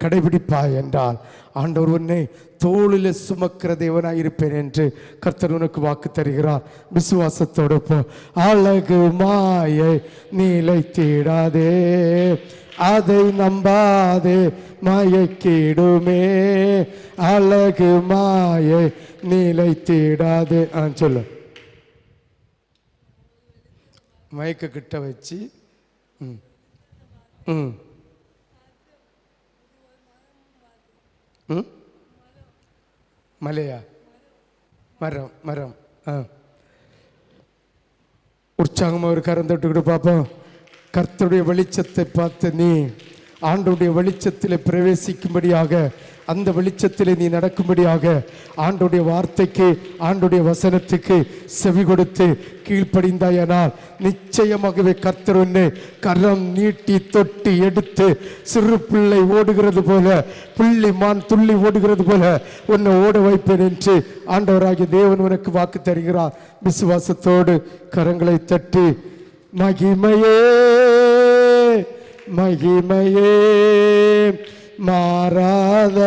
கடைபிடிப்பாய் என்றால் ஆண்டவர் உன்னை தோளில் சுமக்கிற தேவனாய் இருப்பேன் என்று கர்த்தர் உனக்கு வாக்கு தருகிறார். விசுவாசத்தோடு போ. அழகு மாயை நீலை தேடாதே, அதை நம்பாதே, மயக்கிடுமே, அழகு மாயை நீலை தேடாதே. சொல்லு. மயக்க கிட்ட வச்சு மலையா மரம் உற்சாகமாக ஒரு கரம் தொட்டுக்கிட்டு பார்ப்போம். கர்த்தருடைய வெளிச்சத்தை பார்த்து நீ ஆண்டவருடைய வெளிச்சத்தில் பிரவேசிக்கும்படியாக, அந்த வெளிச்சத்தில் நீ நடக்கும்படியாக, ஆண்டவருடைய வார்த்தைக்கு, ஆண்டவருடைய வசனத்துக்கு செவி கொடுத்து கீழ்ப்படிந்தாயானால் நிச்சயமாகவே கர்த்தர் உன்னை கரம் நீட்டி தொட்டி எடுத்து சிறு பிள்ளை ஓடுகிறது போல, புள்ளி மான் துள்ளி ஓடுகிறது போல உன்னை ஓட வைப்பேன் என்று ஆண்டவராகிய தேவன் உனக்கு வாக்கு தருகிறார். விசுவாசத்தோடு கரங்களை தட்டி மகிமையே மகிமையே மாறாத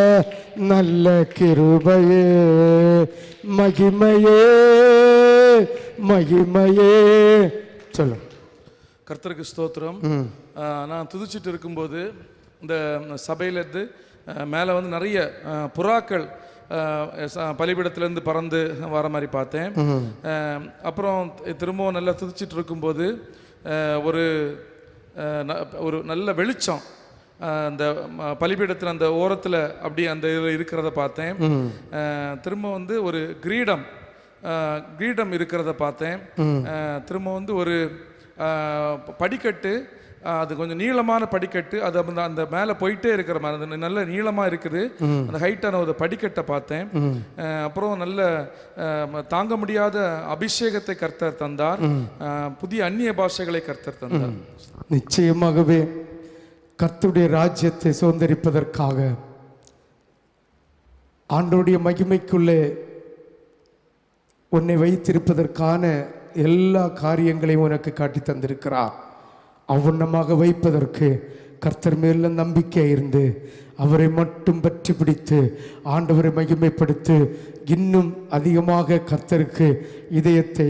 நல்ல கிருபையே, மகிமையே மகிமையே. சொல்லு. கர்த்தருக்கு ஸ்தோத்திரம். நான் துதிச்சிட்டு இருக்கும்போது இந்த சபையிலேருந்து மேலே வந்து நிறைய புறாக்கள் பலிபீடத்திலேருந்து பறந்து வர மாதிரி பார்த்தேன். அப்புறம் திரும்பவும் நல்லா துதிச்சிட்டு இருக்கும்போது ஒரு நல்ல வெளிச்சம் அந்த பலிபீடத்தில் அந்த ஓரத்தில் அப்படி அந்த இதில் இருக்கிறத பார்த்தேன். திரும்ப வந்து ஒரு கிரீடம் இருக்கிறத பார்த்தேன். திரும்ப வந்து ஒரு படிக்கட்டு, அது கொஞ்சம் நீளமான படிக்கட்டு, அது அந்த மேலே போயிட்டே இருக்கிற மாதிரி, அது நல்ல நீளமாக இருக்குது. அந்த ஹைட்டான ஒரு படிக்கட்டை பார்த்தேன். அப்புறம் நல்ல தாங்க முடியாத அபிஷேகத்தை கர்த்தர் தந்தார். புதிய அந்நிய பாஷைகளை கர்த்தர் தந்தார். நிச்சயமாகவே கர்த்தருடைய ராஜ்யத்தை சுதந்திரிப்பதற்காக ஆண்டவருடைய மகிமைக்குள்ளே உன்னை வைத்திருப்பதற்கான எல்லா காரியங்களையும் உனக்கு காட்டி தந்திருக்கிறார். அவ்வண்ணமாக வைப்பதற்கு கர்த்தர் மேல நம்பிக்கை இருந்து அவரை மட்டும் பற்றி பிடித்து ஆண்டவரை மகிமைப்படுத்தி இன்னும் அதிகமாக கர்த்தருக்கு இதயத்தை,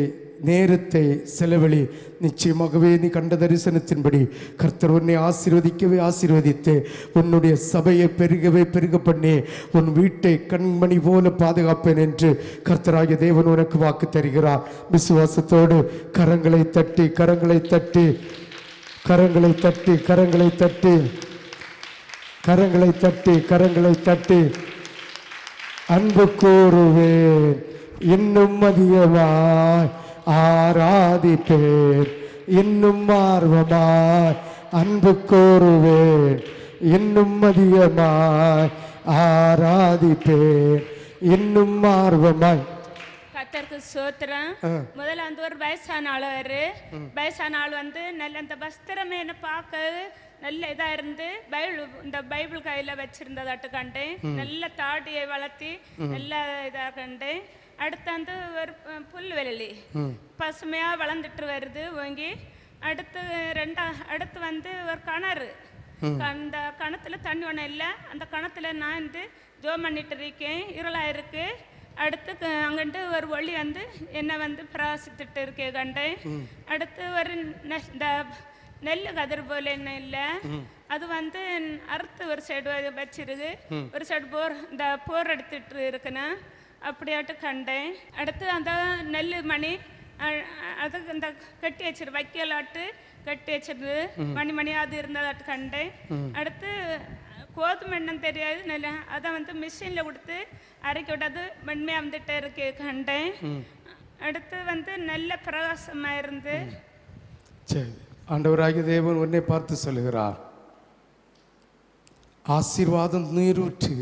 நேரத்தை செலவழி. நிச்சயமாகவே நீ கண்ட தரிசனத்தின்படி கர்த்தர் உன்னை ஆசீர்வதிக்கவே ஆசீர்வதித்து உன்னுடைய சபையை பெருகவே பெருக பண்ணி உன் வீட்டை கண்மணி போல பாதுகாப்பேன் என்று கர்த்தராகிய தேவன் உனக்கு வாக்கு தருகிறார். விசுவாசத்தோடு கரங்களை தட்டி கரங்களை தட்டி கரங்களை தட்டி கரங்களை தட்டி கரங்களை தட்டி கரங்களை தட்டி அன்பு கூறுவேன், இன்னும் அதிகமாய் ஆராதிப்பேன், இன்னும் ஆர்வமாய் அன்பு கூறுவேன், இன்னும் அதிகமாய் ஆராதிப்பேன், இன்னும் ஆர்வமாய். கர்த்தருக்கு ஸ்தோத்திரம். முதல்ல வந்து ஒரு வயசான ஆள் வந்து நல்ல அந்த வஸ்திரம் என்ன பார்க்க நல்ல இதா இருந்து இந்த பைபிள் கையில வச்சிருந்ததாட்டு கண்டேன். நல்ல தாடியை வளர்த்தி நல்ல இதா கண்டேன். அடுத்து வந்து ஒரு புல்வெளி பசுமையா வளர்ந்துட்டு வருது ஓங்கி. அடுத்து வந்து ஒரு கிணறு, அந்த கிணத்துல தண்ணி ஒன்றும் இல்லை. அந்த கிணத்துல நான் வந்து ஜோம் பண்ணிட்டு இருக்கேன், இருளா இருக்கு. அடுத்து அங்கிட்டு ஒரு ஒளி வந்து என்னை வந்து பிரகாசித்துட்டு இருக்கே கண்டேன். அடுத்து ஒரு இந்த நெல் கதிர் போல என்ன இல்லை, அது வந்து அறுத்து ஒரு சைடு வச்சிருக்கு, ஒரு சைடு இந்த போர் எடுத்துட்டு இருக்குன்னு அப்படியாட்டு கண்டேன். அடுத்து அந்த நெல் மணி அதுக்கு இந்த கட்டி வச்சிரு வைக்கலாட்டு கட்டி வச்சிருந்து மணியாக இருந்ததாட்டு கண்டேன். அடுத்து கோதுமை என்னன்னு தெரியாது, நல்ல அதை வந்து மிஷினில் கொடுத்து அரைக்க விடாது மென்மையாக வந்துட்டே இருக்கு கண்டேன். அடுத்து வந்து நல்ல பிரகாசமாக இருந்து. சரி, ஆண்டவராகிய தேவன் உன்னை பார்த்து சொல்லுகிறார், ஆசீர்வாதம் நீரூற்று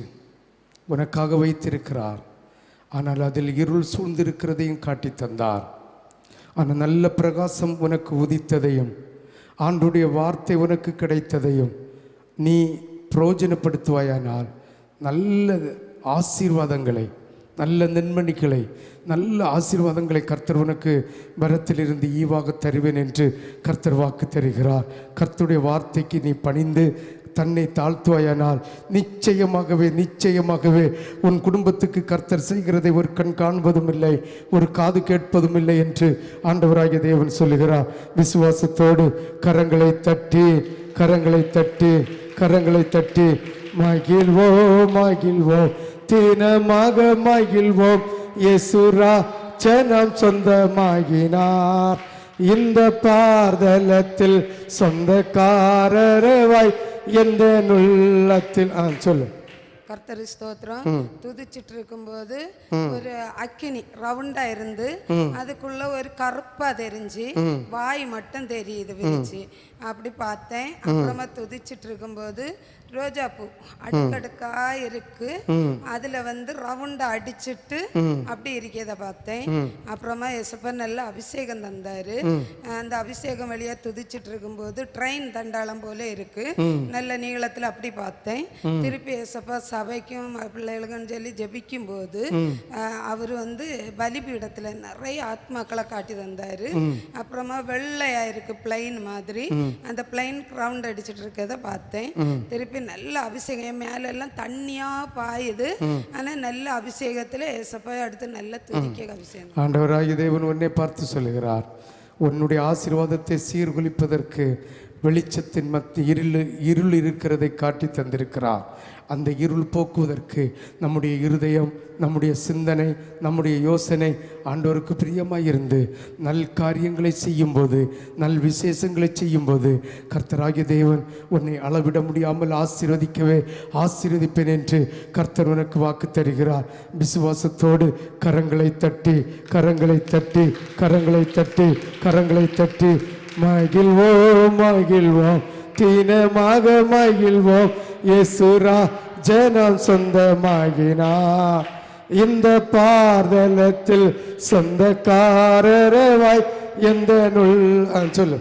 உனக்காக வைத்திருக்கிறார். ஆனால் அதில் இருள் சூழ்ந்திருக்கிறதையும் காட்டி தந்தார். ஆனால் நல்ல பிரகாசம் உனக்கு உதித்ததையும் ஆண்டுடைய வார்த்தை உனக்கு கிடைத்ததையும் நீ பிரயோஜனப்படுத்துவாயானால் நல்ல ஆசீர்வாதங்களை, நல்ல நன்மணிகளை, நல்ல ஆசீர்வாதங்களை கர்த்தர் உனக்கு வரத்திலிருந்து ஈவாக தருவேன் என்று கர்த்தர் வாக்கு தருகிறார். கர்த்தருடைய வார்த்தைக்கு நீ பணிந்து தன்னை தாழ்த்துவாயானால் நிச்சயமாகவே உன் குடும்பத்துக்கு கர்த்தர் செய்கிறதை ஒரு கண் காண்பதும் இல்லை, ஒரு காது கேட்பதும் இல்லை என்று ஆண்டவராகிய தேவன் சொல்லுகிறார். விசுவாசத்தோடு கரங்களை தட்டி கரங்களை தட்டி கரங்களை தட்டி மகிழ்வோம் மகிழ்வோம் தினமாக மகிழ்வோம், இயேசுரா ஜனம் சொந்தமாகினார், இந்த பார்தலத்தில் சொந்தக்காரரவாய் எந்த உள்ளத்தில். சொல்லு. கர்த்தர் ஸ்தோத்திரம். துதிச்சிட்டு இருக்கும்போது ஒரு அக்கினி ரவுண்டா இருந்து அதுக்குள்ள ஒரு கருப்பா தெரிஞ்சு வாய் மட்டும் தெரியுது விரிச்சு. அப்படி பார்த்தேன். அப்புறமா துதிச்சிட்டு இருக்கும்போது ரோஜா பூ அடுக்கடுக்கா இருக்கு. அதுல வந்து ரவுண்டா அடிச்சிட்டு அப்படி இருக்கிறத பார்த்தேன். அப்புறமா எசப்பா நல்ல அபிஷேகம் தந்தாரு. அந்த அபிஷேகம் வழியா துதிச்சிட்டு இருக்கும்போது ட்ரெயின் தண்டாளம் போல இருக்கு, நல்ல நீளத்துல அப்படி பார்த்தேன். திருப்பி எசப்பா சபைக்கும் பிள்ளைகளுக்கும் சொல்லி ஜெபிக்கும் போது அவர் வந்து பலிபீடத்துல நிறைய ஆத்மாக்களை காட்டி தந்தாரு. அப்புறமா வெள்ளையா இருக்கு பிளைன் மாதிரி, அந்த பிளைன் ரவுண்ட் அடிச்சிட்டு இருக்கிறத பார்த்தேன். திருப்பி நல்ல அபிஷேகம் மேல எல்லாம் தண்ணியா பாயுது. ஆனா நல்ல அபிஷேகத்துல ஏசப்பா அடுத்து நல்ல துதிக்க அபிஷேகம். ஆண்டவராகிய தேவன் உன்னை பார்த்து சொல்லுகிறார், உன்னுடைய ஆசீர்வாதத்தை சீர்குலைப்பதற்கு வெளிச்சத்தின் இருள் இருக்கிறதை காட்டி தந்திருக்கிறார். அந்த இருள் போக்குவதற்கு நம்முடைய இருதயம், நம்முடைய சிந்தனை, நம்முடைய யோசனை ஆண்டவருக்கு பிரியமாக இருந்து நல் காரியங்களை செய்யும்போது, நல் விசேஷங்களை செய்யும்போது கர்த்தராகிய தேவன் உன்னை அளவிட முடியாமல் ஆசீர்வதிப்பேன் என்று கர்த்தர் உனக்கு வாக்கு தருகிறார். விசுவாசத்தோடு கரங்களை தட்டி கரங்களை தட்டி கரங்களை தட்டி கரங்களை தட்டி மகிழ்வோம் மகிழ்வோம் தீனமாக மகிழ்வோம் இயேசுரா ஜனம் சொந்தமாகினார். இந்த பார்தலத்தில் சொந்தக்காரராய் எந்த நுள் சொல்லு.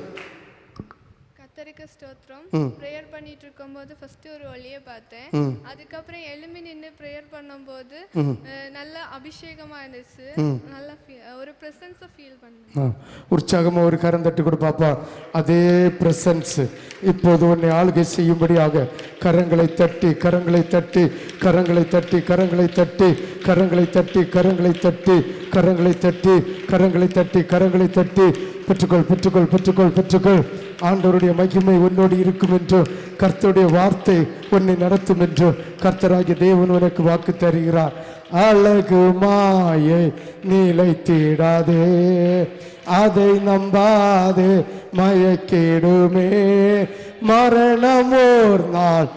கர்த்தருக்கு ஸ்தோத்திரம். ப்ரேயர் பண்ணிட்டு இருக்கும்போது ஃபர்ஸ்ட் ஒரு ஒளியை பார்த்தேன். அதுக்கப்புறம் எழும்பி நின்று ப்ரேயர் பண்ணும்போது நல்ல அபிஷேகமா இருந்துச்சு. நல்ல ஒரு பிரசன்ஸை ஃபீல் பண்ணேன். உற்சாகமா ஒரு கரம் தட்டி கொடு பாப்பா. அதே பிரசன்ஸ் இப்போது உன்னை ஆளுகை செய்யும்படியாக கரங்களை தட்டி கரங்களை தட்டி கரங்களை தட்டி கரங்களை தட்டி கரங்களை தட்டி கரங்களை தட்டி கரங்களை தட்டி கரங்களை தட்டி கரங்களை தட்டி பெற்றுக்கொள் பெற்றுக்கொள் பெற்றுக்கொள் பெற்றுக்கொள். ஆண்டவருடைய மகிமை உன்னோடு இருக்கும் என்றும் கர்த்தருடைய வார்த்தை உன்னை நடத்தும் என்றும் கர்த்தராகிய தேவன் உனக்கு வாக்கு தருகிறார். அழகு மாயை நிலைத்திடாதே, அதை நம்பாதே, மயக்கிடுமே மரணம் ஓர் நாள்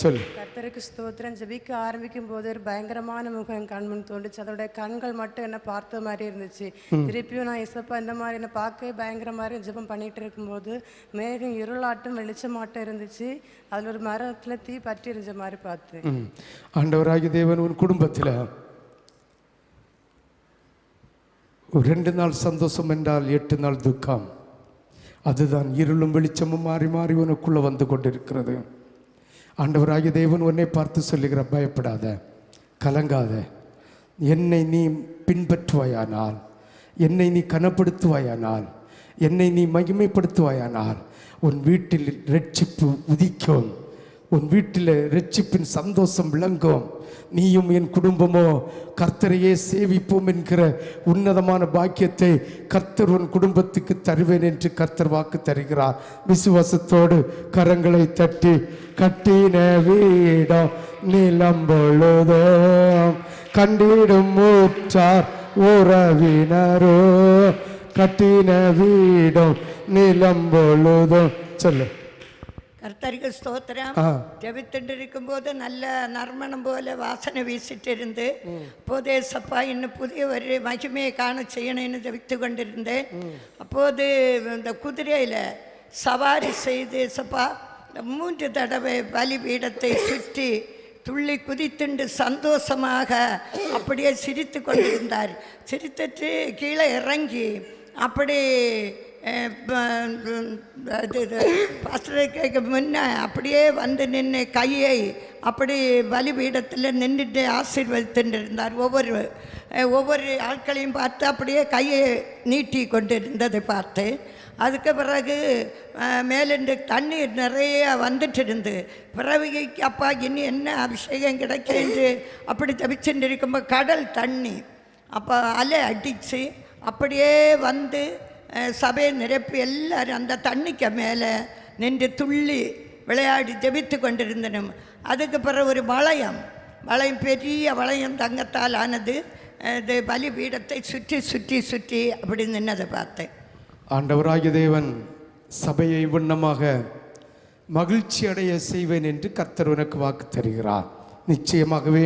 சொல்லு. கர்த்தருக்கு ஸ்தோத்திரம். ஜெபிக்க ஆரம்பிக்கும் போது ஒரு பயங்கரமான முகம் கண்முன் தோன்றுச்சு. அதோட கண்கள் மட்டும் என்ன பார்த்த மாதிரி இருந்துச்சு. திருப்பியும் நான் இசப்பா இந்த மாதிரி என்னை பார்க்க பயங்கர மாதிரி ஜெபம் பண்ணிட்டு இருக்கும்போது மேகம் இருளாட்டும் வெளிச்சமாட்டம் இருந்துச்சு. அதில் ஒரு மரத்தில் தீ பற்றி இருந்த மாதிரி பார்த்தேன். ஆண்டவராகிய தேவன் உன் குடும்பத்தில் 2 நாள் சந்தோஷம் என்றால் 8 நாள் துக்கம். அதுதான் இருளும் வெளிச்சமும் மாறி மாறி உனக்குள்ளே வந்து கொண்டிருக்கிறது. ஆண்டவராகிய தேவன் உன்னை பார்த்து சொல்லுகிற, பயப்படாத, கலங்காத. என்னை நீ பின்பற்றுவாயானால், என்னை நீ கனப்படுத்துவாயானால், என்னை நீ மகிமைப்படுத்துவாயானால் உன் வீட்டில் ரட்சிப்பு உதிக்கும், உன் வீட்டில் ரட்சிப்பின் சந்தோஷம் விளங்கும். நீயும் என் குடும்பமோ கர்த்தரையே சேவிப்போம் என்கிற உன்னதமான பாக்கியத்தை கர்த்தர் உன் குடும்பத்துக்கு தருவேன் என்று கர்த்தர் வாக்கு தருகிறார். விசுவாசத்தோடு கரங்களை தட்டி கட்டின வீடம் நிலம் பொழுதும் கண்டிடும் மூற்றார் உறவினரோ, கட்டின வீடம் நிலம் பொழுதும் சொல்லு. கர்த்தருக்கு ஸ்தோத்திரம். ஜெபித்துட்டு இருக்கும்போது நல்ல நறுமணம் போல வாசனை வீசிட்டு இருந்து அப்போதே சப்பா இன்னும் புதிய ஒரு மகிமையை காண செய்யணும்னு ஜெபித்து கொண்டிருந்தேன். அப்போது இந்த குதிரையில் சவாரி செய்து சப்பா 3 தடவை பலிபீடத்தை சுற்றி துள்ளி குதித்துண்டு சந்தோஷமாக அப்படியே சிரித்து கொண்டிருந்தார். சிரித்துட்டு கீழே இறங்கி அப்படி பாஸ்டருக்கு முன்ன அப்படியே வந்து நின்று கையை அப்படி பலிபீடத்தில் நின்றுட்டு ஆசீர்வதித்துட்டு இருந்தார். ஒவ்வொரு ஆட்களையும் பார்த்து அப்படியே கையை நீட்டி கொண்டு இருந்ததை பார்த்து, அதுக்கு பிறகு மேலிருந்து தண்ணீர் நிறைய வந்துட்டு இருந்து பிறகு அப்பா இனி என்ன அபிஷேகம் கிடைக்கும் என்று அப்படி தவிச்சுட்டு இருக்கும்போது கடல் தண்ணி அப்போ அலை அடித்து அப்படியே வந்து சபையை நிரப்பி எல்லாரும் அந்த தண்ணிக்கு மேலே நின்று துள்ளி விளையாடி ஜெபித்து கொண்டிருந்தனும். அதுக்கு பிறகு ஒரு வளையம் பெரிய வளையம் தங்கத்தால் ஆனது. இது பலிபீடத்தை சுற்றி சுற்றி சுற்றி அப்படி நின்னதை பார்த்தேன். ஆண்டவராகிய தேவன் சபையை வண்ணமாக மகிழ்ச்சி அடைய செய்வேன் என்று கர்த்தர் உனக்கு வாக்கு தருகிறார். நிச்சயமாகவே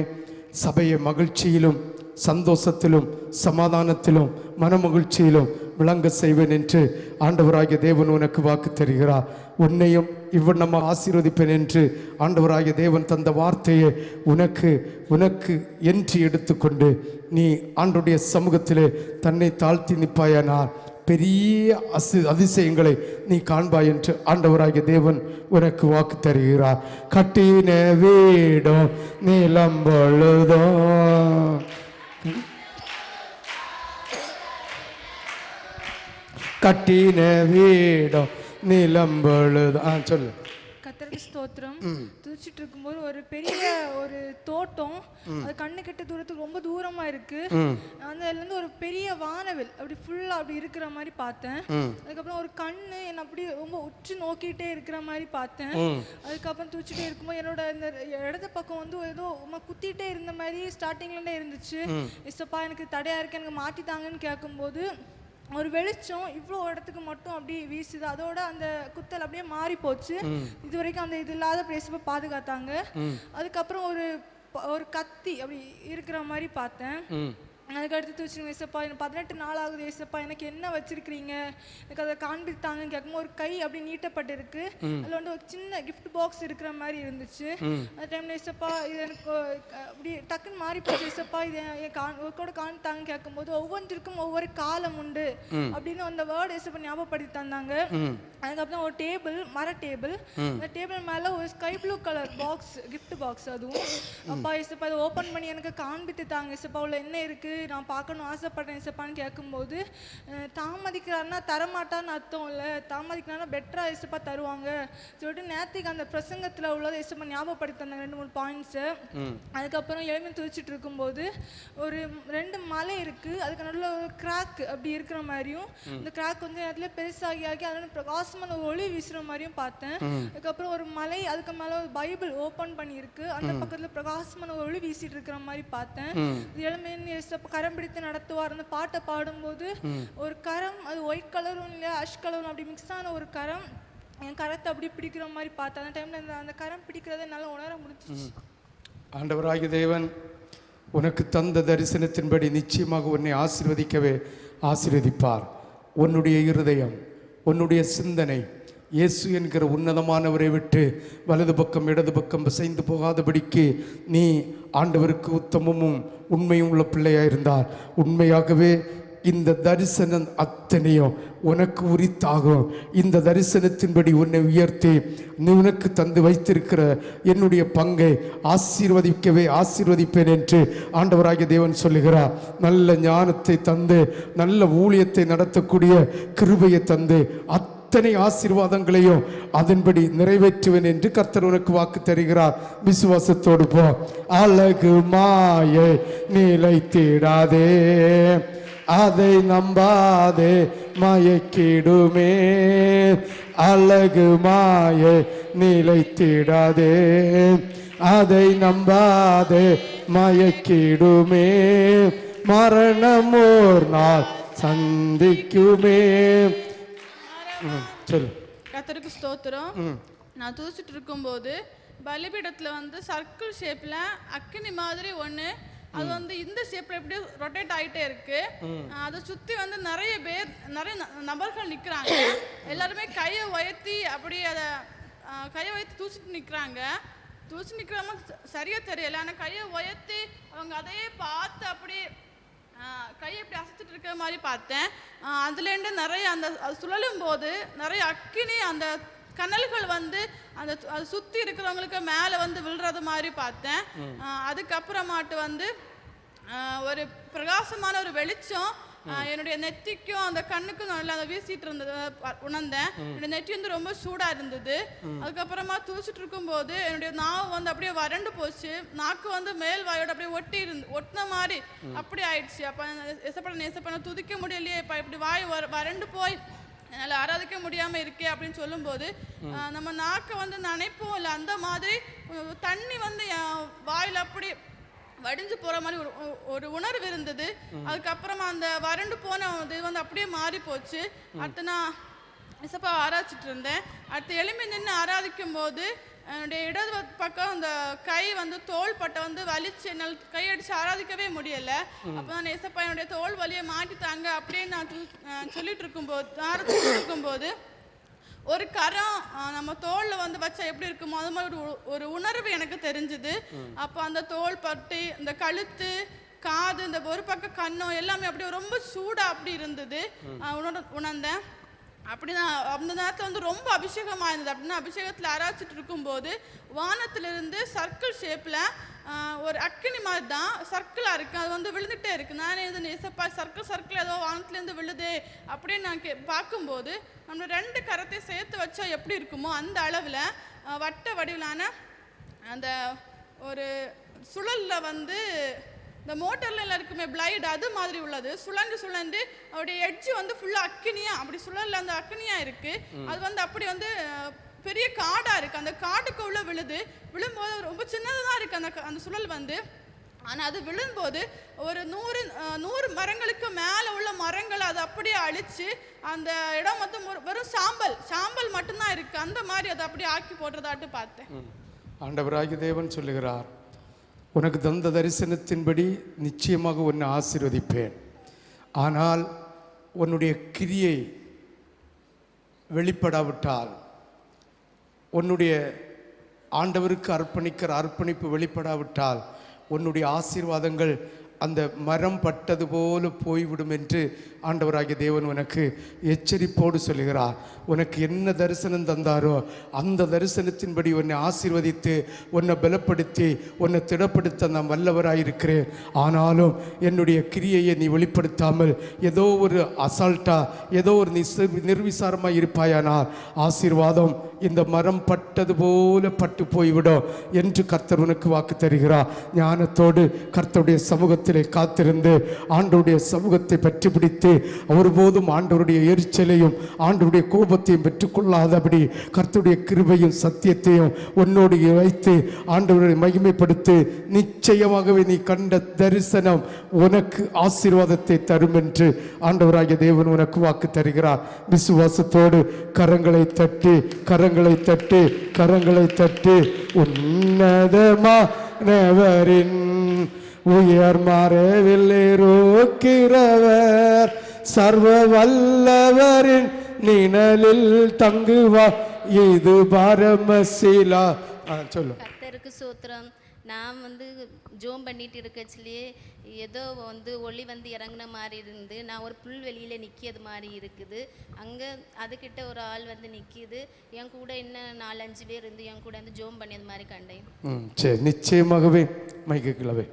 சபையை மகிழ்ச்சியிலும் சந்தோஷத்திலும் சமாதானத்திலும் மனமகிழ்ச்சியிலும் விளங்க செய்வேன் என்று ஆண்டவராகிய தேவன் உனக்கு வாக்கு தருகிறார். உன்னையும் இவ்வண்ணமாக ஆசீர்வதிப்பேன் என்று ஆண்டவராகிய தேவன் தந்த வார்த்தையை உனக்கு என்று எடுத்துக்கொண்டு நீ ஆண்டுடைய சமூகத்திலே தன்னை தாழ்த்தி நிற்பாயானால் பெரிய அதிசயங்களை நீ காண்பாய் என்று ஆண்டவராகிய தேவன் உனக்கு வாக்கு தருகிறார். கட்டின வீடும் நீலம் பொழுதோ கட்டின வீடும் நீலம் பொழுதோ சொல்லு. கர்த்தருக்கு ஸ்தோத்திரம். துதிச்சிட்டு இருக்கும்போது ஒரு பெரிய ஒரு தோட்டம், அது கண்ணு கெட்ட தூரத்துக்கு ரொம்ப தூரமா இருக்கு. அதுல இருந்து ஒரு பெரிய வானவில் அப்படி ஃபுல்லா அப்படி இருக்கிற மாதிரி பார்த்தேன். அதுக்கப்புறம் ஒரு கண்ணு என்ன அப்படி ரொம்ப உற்று நோக்கிட்டே இருக்கிற மாதிரி பார்த்தேன். அதுக்கப்புறம் துதிச்சிட்டே இருக்கும்போது என்னோட இந்த இடது பக்கம் வந்து ஏதோ குத்திட்டே இருந்த மாதிரி ஸ்டார்டிங்ல இருந்துச்சு. இசப்பா எனக்கு தடையா இருக்கு, எனக்கு மாத்திட்டாங்கன்னு கேட்கும்போது ஒரு வெளிச்சம் இவ்வளோ இடத்துக்கு மட்டும் அப்படியே வீசுது. அதோட அந்த குத்தல் அப்படியே மாறி போச்சு. இது வரைக்கும் அந்த இது இல்லாத பிளேஸை பாதுகாத்தாங்க. அதுக்கப்புறம் ஒரு கத்தி அப்படி இருக்கிற மாதிரி பார்த்தேன். அதுக்கு அடுத்து வச்சுருங்க ஏசப்பா, எனக்கு 18 நாள் ஆகுது ஏசப்பா, எனக்கு என்ன வச்சிருக்கிறீங்க, எனக்கு அதை காண்பித்தாங்கன்னு கேட்கும்போது ஒரு கை அப்படி நீட்டப்பட்டிருக்கு. அதில் வந்து ஒரு சின்ன கிஃப்ட் பாக்ஸ் இருக்கிற மாதிரி இருந்துச்சு. அந்த டைமில் ஏசப்பா இது எனக்கு அப்படி டக்குன்னு மாறி போச்சு. ஏசப்பா இது கூட காண்பித்தாங்கன்னு கேட்கும்போது ஒவ்வொன்றிற்கும் ஒவ்வொரு காலம் உண்டு அப்படின்னு அந்த வேர்டு ஏசப்பா ஞாபகப்படுத்தி தந்தாங்க. அதுக்கப்புறம் ஒரு டேபிள், மர டேபிள், அந்த டேபிள் மேலே ஒரு sky blue colour box, gift box. அதுவும் அப்பா ஏசப்பா அதை ஓப்பன் பண்ணி எனக்கு காண்பித்து தாங்க ஏசப்பா, உள்ள என்ன இருக்குது, நான் பார்க்கணும் ஆசைப்படுறேன் ஏசப்பான்னு கேட்கும்போது தாமதிக்கிறாருன்னா தரமாட்டான்னு அர்த்தம் இல்லை, தாமதிக்கிறாருன்னா பெட்டராக ஏசப்பா தருவாங்க சொல்லிட்டு நேற்றுக்கு அந்த பிரசங்கத்தில் உள்ளதை ஏசப்பா ஞாபகப்படுத்தி தந்தாங்க 2-3 பாயிண்ட்ஸு. அதுக்கப்புறம் எழுமி துதிச்சிட்டு இருக்கும்போது ஒரு 2 மலை இருக்குது, அதுக்கு நடுவில் ஒரு கிராக் அப்படி இருக்கிற மாதிரியும், இந்த கிராக் கொஞ்சம் நேரத்தில் பெருசாகி அதோட பிரகாசமான ஒரு ஒளி வீசுகிற மாதிரியும் பார்த்தேன். அதுக்கப்புறம் ஒரு மலை, அதுக்கு மேலே ஒரு பைபிள் ஓப்பன் பண்ணியிருக்கு, அந்த பக்கத்தில் பிரகாசமான ஒரு ஒளி வீசிட்டு இருக்கிற மாதிரி பார்த்தேன். எழுமைன்னு ஏசப்பா கரம் பிடித்து நடத்துவார். அந்த பாட்டை பாடும்போது ஒரு கரம், அது ஒயிட் கலரும் இல்லை அஷ் கலரும் அப்படி மிக்ஸ் ஆன ஒரு கரம் என் கரத்தை அப்படி பிடிக்கிற மாதிரி பார்த்தேன். அந்த டைமில் அந்த கரம் பிடிக்கிறத என்னால் உணர முடிஞ்சிச்சு. ஆண்டவராகிய தேவன் உனக்கு தந்த தரிசனத்தின்படி நிச்சயமாக உன்னை ஆசீர்வதிக்கவே ஆசீர்வதிப்பார். உன்னுடைய இருதயம், உன்னுடைய சிந்தனை இயேசு என்கிற உன்னதமானவரை விட்டு வலது பக்கம் இடது பக்கம் பிசைந்து போகாதபடிக்கு நீ ஆண்டவருக்கு உத்தமமும் உண்மையும் உள்ள பிள்ளையாக இருந்தால் உண்மையாகவே இந்த தரிசனம் அத்தனையும் உனக்கு உரித்தாகும். இந்த தரிசனத்தின்படி உன்னை உயர்த்தி நீ உனக்கு தந்து வைத்திருக்கிற என்னுடைய பங்கை ஆசீர்வதிப்பேன் என்று ஆண்டவராகிய தேவன் சொல்லுகிறார். நல்ல ஞானத்தை தந்து நல்ல ஊழியத்தை நடத்தக்கூடிய கிருபையை தந்து அத்தனை ஆசீர்வாதங்களையும் அதன்படி நிறைவேற்றுவேன் என்று கர்த்தர் உனக்கு வாக்கு தருகிறார். விசுவாசத்தோடு போ. அழகு மாயை நிலைத்திடாதே, அதை நம்பாதே மயக்கிடுமே. அழகு மாயை நிலைத்திடாதே, அதை நம்பாதே மயக்கிடுமே. மரணம் ஓர் நாள் சந்திக்குமே. சொல்லு. கர்த்தருக்கு ஸ்தோத்திரம். நான் தூசிட்டு இருக்கும்போது பலிபீடத்தில் வந்து சர்க்கிள் ஷேப்பில் அக்கினி மாதிரி ஒன்று, அது வந்து இந்த ஷேப்பில் எப்படியோ ரொட்டேட் ஆகிட்டே இருக்கு. அதை சுற்றி வந்து நிறைய நபர்கள் நிற்கிறாங்க. எல்லாருமே கையை உயர்த்தி அப்படி அதை கையை உயர்த்தி தூசிட்டு நிற்கிறாங்க. தூசி நிற்கிறாம சரியாக தெரியல, ஆனால் கையை உயர்த்தி அவங்க அதையே பார்த்து அப்படி கையை இப்படி அசைச்சிட்டு இருக்கிற மாதிரி பார்த்தேன். அதுலேருந்து நிறைய அந்த சுழலும் போது நிறைய அக்கினி அந்த கனல்கள் வந்து அந்த அதை சுற்றி இருக்கிறவங்களுக்கு மேலே வந்து விழுறது மாதிரி பார்த்தேன். அதுக்கப்புறமாட்டு வந்து ஒரு பிரகாசமான ஒரு வெளிச்சம் என்னுடைய நெத்திக்கும் அந்த கண்ணுக்கும் நல்லா அதை வீசிட்டு இருந்தது உணர்ந்தேன். என்னுடைய நெத்தி வந்து ரொம்ப சூடாக இருந்தது. அதுக்கப்புறமா தூசிட்டு இருக்கும்போது என்னுடைய நாவு வந்து அப்படியே வறண்டு போச்சு. நாக்கு வந்து மேல் வாயோட அப்படியே ஒட்டின மாதிரி அப்படி ஆயிடுச்சு. அப்போ எசப்பட துதிக்க முடியலையே, இப்போ இப்படி வாய் வறண்டு போய் என்னால் ஆராதிக்க முடியாமல் இருக்கே அப்படின்னு சொல்லும்போது நம்ம நாக்கை வந்து நினைப்போம் இல்லை, அந்த மாதிரி தண்ணி வந்து என் வாயில் அப்படி வடிஞ்சு போகிற மாதிரி ஒரு உணர்வு இருந்தது. அதுக்கப்புறமா அந்த வறண்டு போன இது வந்து அப்படியே மாறி போச்சு. அடுத்து நான் இசப்பா ஆராய்ச்சிட்டு இருந்தேன். அடுத்து எலும்பி நின்று ஆராதிக்கும் போது என்னுடைய இடது பக்கம் அந்த கை வந்து தோல் பட்டை வந்து வலிச்சு என்னால் கையடிச்சு ஆராதிக்கவே முடியலை. அப்போ நான் இசப்பா என்னுடைய தோல் வலியை மாட்டித்தாங்க அப்படின்னு நான் சொல்லிட்டு இருக்கும்போது ஒரு கரம் நம்ம தோலில் வந்து வச்சா எப்படி இருக்குமோ அது மாதிரி ஒரு உணர்வு எனக்கு தெரிஞ்சுது. அப்போ அந்த தோல் பட்டி, இந்த கழுத்து, காது, இந்த ஒரு பக்கம் கண்ணம் எல்லாமே அப்படியே ரொம்ப சூடாக அப்படி இருந்தது உணர்ந்தேன். அப்படி நான் அந்த நேரத்தில் வந்து ரொம்ப அபிஷேகமாக இருந்தது. அப்படின்னா அபிஷேகத்தில் ஆராய்ச்சிட்டு இருக்கும்போது வானத்திலிருந்து சர்க்கிள் ஷேப்பில் ஒரு அக்கினி மாதிரி தான் சர்க்கிளாக இருக்குது, அது வந்து விழுந்துகிட்டே இருக்குது. நானே இது இசப்பா சர்க்கிள் ஏதோ வானத்துலேருந்து விழுதே அப்படின்னு நான் பார்க்கும்போது நம்ம 2 கரத்தை சேர்த்து வச்சா எப்படி இருக்குமோ அந்த அளவில் வட்ட வடிவிலான அந்த ஒரு சுழலில் வந்து இந்த மோட்டர்ல எல்லாம் இருக்குமே பிளைட், அது மாதிரி உள்ளது. சுழண்டு அவருடைய எட்ஜ் வந்து ஃபுல்லாக அக்கினியா, அப்படி சுழல்ல அந்த அக்கினியா இருக்கு. அது வந்து அப்படி வந்து பெரிய காடா இருக்கு. அந்த காட்டுக்குள்ள விழும்போது ரொம்ப சின்னதாக இருக்கு அந்த சுழல் வந்து. ஆனால் அது விழும்போது ஒரு 100 மரங்களுக்கு மேலே உள்ள மரங்களை அது அப்படியே அழிச்சு அந்த இடம் மொத்தம் வெறும் சாம்பல் மட்டும்தான் இருக்கு. அந்த மாதிரி அதை அப்படியே ஆக்கி போடுறதாட்டு பார்த்தேன். ஆண்டவராகிய தேவன் சொல்லுகிறார், உனக்கு தந்த தரிசனத்தின்படி நிச்சயமாக உன்னை ஆசீர்வதிப்பேன். ஆனால் உன்னுடைய கிரியை வெளிப்படாவிட்டால், உன்னுடைய ஆண்டவருக்கு அர்ப்பணிக்கிற அர்ப்பணிப்பு வெளிப்படாவிட்டால் உன்னுடைய ஆசீர்வாதங்கள் அந்த மரம் பட்டது போல போய்விடும் என்று ஆண்டவராகிய தேவன் உனக்கு எச்சரிப்போடு சொல்லுகிறார். உனக்கு என்ன தரிசனம் தந்தாரோ அந்த தரிசனத்தின்படி உன்னை ஆசீர்வதித்து உன்னை பலப்படுத்தி உன்னை திடப்படுத்த நான் வல்லவராயிருக்கிறேன். ஆனாலும் என்னுடைய கிரியையை நீ வெளிப்படுத்தாமல் ஏதோ ஒரு அசால்ட்டா ஏதோ ஒரு நிர்விசாரமாக இருப்பாயானால் ஆசீர்வாதம் இந்த மரம் பட்டது போல பட்டு போய்விடும் என்று கர்த்தர் உனக்கு வாக்கு தருகிறார். ஞானத்தோடு கர்த்தருடைய சமூகத்திலே காத்திருந்து ஆண்டவருடைய சமூகத்தை பற்றி பிடித்து ஒருபோதும் ஆண்டவருடைய எரிச்சலையும் ஆண்டவருடைய கோபத்தையும் பெற்றுக்கொள்ளாதபடி கர்த்தருடைய கிருபையும் சத்தியத்தையும் உன்னோடு வைத்து ஆண்டவரை மகிமைப்படுத்தி நிச்சயமாகவே நீ கண்ட தரிசனம் உனக்கு ஆசீர்வாதத்தை தரும் என்று ஆண்டவராகிய தேவன் உனக்கு வாக்கு தருகிறார். விசுவாசத்தோடு கரங்களை தட்டி உன்னதமானவரின் உயர் மறைவில்லை ரோக்கிறவர் சர்வ வல்லவரின் நிழலில் தங்குவார் இது பரமசீலா. சொல்லு. கர்த்தருக்கு ஸ்தோத்திரம். நான் வந்து ஜோம் பண்ணிட்டு இருக்கச்சுலேயே ஏதோ வந்து ஒளி வந்து இறங்கின மாதிரி இருந்து நான் ஒரு புல்வெளியில் நிற்கிது மாதிரி இருக்குது. அங்கே அதுக்கிட்ட ஒரு ஆள் வந்து நிற்கிது. என் கூட இன்னும் 4-5 பேர் இருந்து என் கூட வந்து ஜோம் பண்ணியது மாதிரி கண்டேன். சரி, நிச்சயமாகவே மைக்கு கிளவை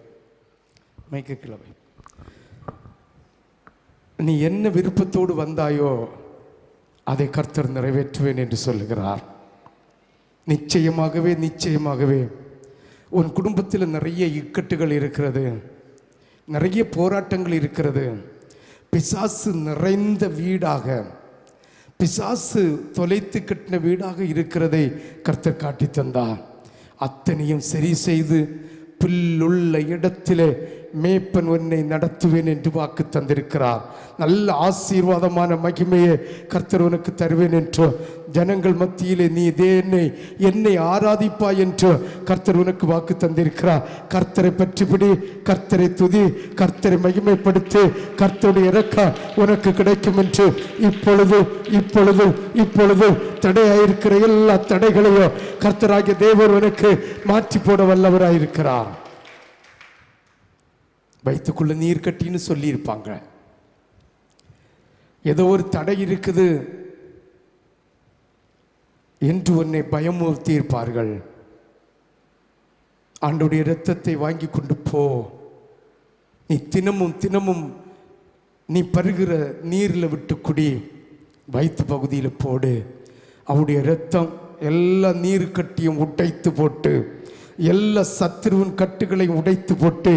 நீ என்ன விருப்பத்தோடு வந்தாயோ அதை கர்த்தர் நிறைவேற்றுவேன் என்று சொல்லுகிறார். நிச்சயமாகவே உன் குடும்பத்தில் நிறைய இக்கட்டுகள் இருக்கிறது, நிறைய போராட்டங்கள் இருக்கிறது. பிசாசு நிறைந்த வீடாக, பிசாசு தொலைத்து கட்டின வீடாக இருக்கிறதை கர்த்தர் காட்டி தந்தார். அத்தனையும் சரி செய்து புல்லுள்ள இடத்திலே மேய்ப்பன் உன்னை நடத்துவேன் என்று வாக்கு தந்திருக்கிறார். நல்ல ஆசீர்வாதமான மகிமையை கர்த்தர் உனக்கு தருவேன் என்று ஜனங்கள் மத்தியிலே நீ என்னை ஆராதிப்பாய் என்று கர்த்தர் உனக்கு வாக்கு தந்திருக்கிறார். கர்த்தரை பற்றிபிடி, கர்த்தரை துதி, கர்த்தரை மகிமைப்படுத்தி, கர்த்தருடைய இரக்கம் உனக்கு கிடைக்கும் என்று இப்பொழுது தடையாயிருக்கிற எல்லா தடைகளையும் கர்த்தராகிய தேவர் உனக்கு மாற்றி போட வல்லவராயிருக்கிறார். வயிற்றுக்குள்ள நீர் கட்டின்னு சொல்லியிருப்பாங்க. ஏதோ ஒரு தடை இருக்குது என்று உன்னை பயமுறுத்தி இருப்பார்கள். ஆண்டவருடைய இரத்தத்தை வாங்கி கொண்டு போ. நீ தினமும் நீ பருகிற நீரில் விட்டு குடி. வயிற்று பகுதியில் போடு. அவருடைய இரத்தம் எல்லா நீர் கட்டியும் உடைத்து போட்டு, எல்லா சத்துருவின் கட்டுகளை உடைத்து போட்டு,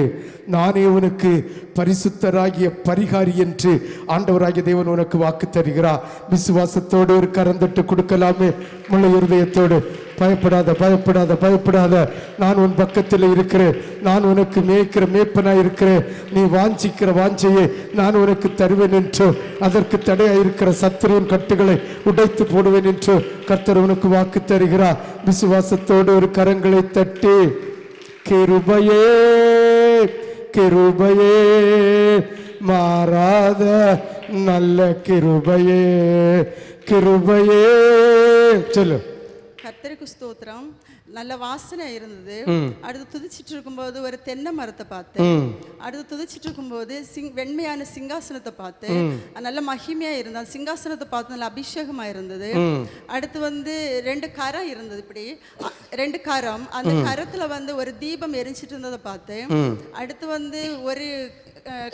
நானே உனக்கு பரிசுத்தராகிய பரிகாரி என்று ஆண்டவராகிய தேவன் உனக்கு வாக்கு தருகிறார். விசுவாசத்தோடு ஒரு கரந்தட்டு கொடுக்கலாமே. முழு இருதயத்தோடு பயப்படாத பயப்படாத பயப்படாத, நான் உன் பக்கத்தில் இருக்கிறேன். நான் உனக்கு மேய்க்கிற மேய்ப்பனாய் இருக்கிறேன். நீ வாஞ்சிக்கிற வாஞ்சையை நான் உனக்கு தருவேன் என்று, அதற்கு தடையாக இருக்கிற சத்துருவின் கட்டுகளை உடைத்து போடுவேன் என்று கர்த்தர் உனக்கு வாக்கு தருகிறார். விசுவாசத்தோடு ஒரு கரங்களை தட்டி, கிருபையே கிருபையே மாறாத நல்ல கிருபையே கிருபையே சொல்லு. கர்த்தருக்கு ஸ்தோத்திரம். நல்ல வாசனை இருந்தது. அடுத்து துதிச்சிட்டு இருக்கும்போது ஒரு தென்னை மரத்தை பார்த்தேன். அடுத்து துதிச்சிட்டு இருக்கும்போது வெண்மையான சிங்காசனத்தை பார்த்தேன். நல்ல மகிமையா இருந்தது. அந்த சிங்காசனத்தை பார்த்து நல்ல அபிஷேகமா இருந்தது. அடுத்து வந்து 2 கரம் இருந்தது. இப்படி 2 கரம், அந்த கரத்துல வந்து ஒரு தீபம் எரிஞ்சிட்டு இருந்ததை பார்த்தேன். அடுத்து வந்து ஒரு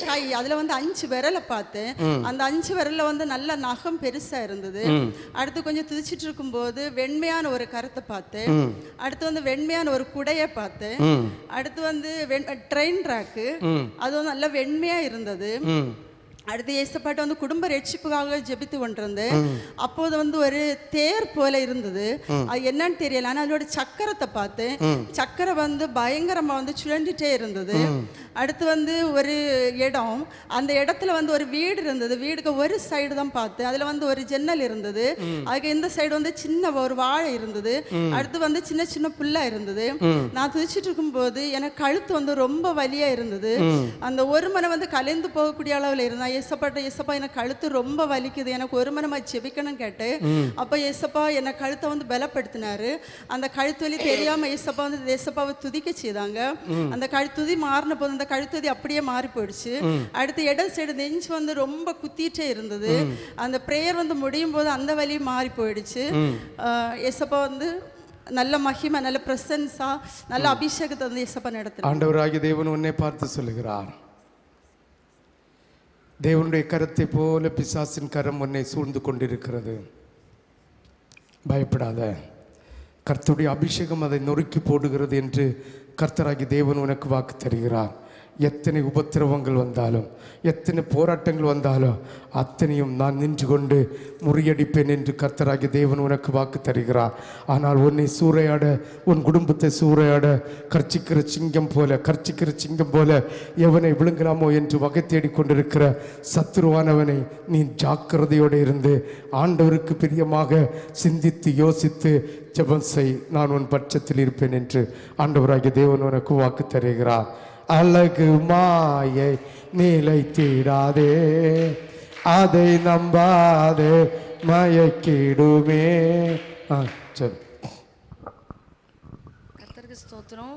கை, அதுல வந்து 5 விரலை பார்த்தேன். அந்த 5 விரல்ல வந்து நல்ல நகம் பெருசா இருந்தது. அடுத்து கொஞ்சம் துதிச்சிட்டு இருக்கும்போது வெண்மையான ஒரு கரத்தை பார்த்தேன். அடுத்து வந்து வெண்மையான ஒரு குடையை பார்த்தேன். அடுத்து வந்து ட்ரெயின் ட்ராக்கு, அது வந்து நல்ல வெண்மையா இருந்தது. அடுத்து ஏசப்பாட்ட வந்து குடும்ப ரட்சிப்புக்காக ஜெபித்து கொண்டிருந்தேன். அப்போது வந்து ஒரு தேர் போல இருந்தது. அது என்னன்னு தெரியல. ஆனால் அதோட சக்கரத்தை பார்த்தேன். சக்கரை வந்து பயங்கரமா வந்து சுழண்டிட்டே இருந்தது. அடுத்து வந்து ஒரு இடம், அந்த இடத்துல வந்து ஒரு வீடு இருந்தது. வீடுக்கு ஒரு சைடு தான் பார்த்தேன். அதில் வந்து ஒரு ஜன்னல் இருந்தது. அதுக்கு இந்த சைடு வந்து சின்ன ஒரு வாழை இருந்தது. அடுத்து வந்து சின்ன சின்ன புல்லா இருந்தது. நான் துதிச்சிட்டு இருக்கும்போது எனக்கு கழுத்து வந்து ரொம்ப வலியா இருந்தது. அந்த ஒரு மனை வந்து கலைந்து போகக்கூடிய அளவில் இருந்தா, ஏசப்பா எனக்கு கழுத்து ரொம்ப வலிக்குது, எனக்கு ஒரு மனமா செபிக்கணும்னு கேட்டேன். அப்போ ஏசப்பா என்னை கழுத்தை வந்து பலப்படுத்தினாரு. அந்த கழுத்து வலி தெரியாம ஏசப்பா வந்து ஏசப்பாவை துதிக்க செய்தாங்க. அந்த கழுத்துதி மாறின போது அந்த கழுத்துதி அப்படியே மாறி போயிடுச்சு. அடுத்து இடம் சைடு நெஞ்சு வந்து ரொம்ப குத்திட்டே இருந்தது. அந்த பிரேயர் வந்து முடியும் போது அந்த வலி மாறி போயிடுச்சு. ஏசப்பா வந்து நல்ல மகிமை, நல்ல பிரசன்ஸா, நல்ல அபிஷேகத்தை வந்து ஏசப்பா நடத்துறார். ஆண்டவராகிய தேவன் உன்னை பார்த்து சொல்லுகிறார், தேவனுடைய கரத்தை போல பிசாசின் கரம் உன்னை சூழ்ந்து கொண்டிருக்கிறது. பயப்படாத, கர்த்தருடைய அபிஷேகம் அதை நொறுக்கி போடுகிறது என்று கர்த்தராகிய தேவன் உனக்கு வாக்கு தருகிறார். எத்தனை உபத்திரவங்கள் வந்தாலும், எத்தனை போராட்டங்கள் வந்தாலும் அத்தனையும் நான் நின்று கொண்டு முறியடிப்பேன் என்று கர்த்தராகிய தேவன் உனக்கு வாக்கு தருகிறார். ஆனால் உன்னை சூறையாட, உன் குடும்பத்தை சூறையாட கர்ச்சிக்கிற சிங்கம் போல எவனை விழுங்கலாமோ என்று வகை தேடிக்கொண்டிருக்கிற சத்துருவானவனை நீ ஜாக்கிரதையோடு இருந்து ஆண்டவருக்கு பிரியமாக சிந்தித்து யோசித்து ஜெபம் செய். நான் உன் பட்சத்தில் இருப்பேன் என்று ஆண்டவராகிய தேவன் உனக்கு வாக்கு தருகிறார். அழகு மாயை நிலைத்திடாதே, அதை நம்பாதே, மயக்கிடுமே. சரி. கர்த்தருக்கு ஸ்தோத்திரம்.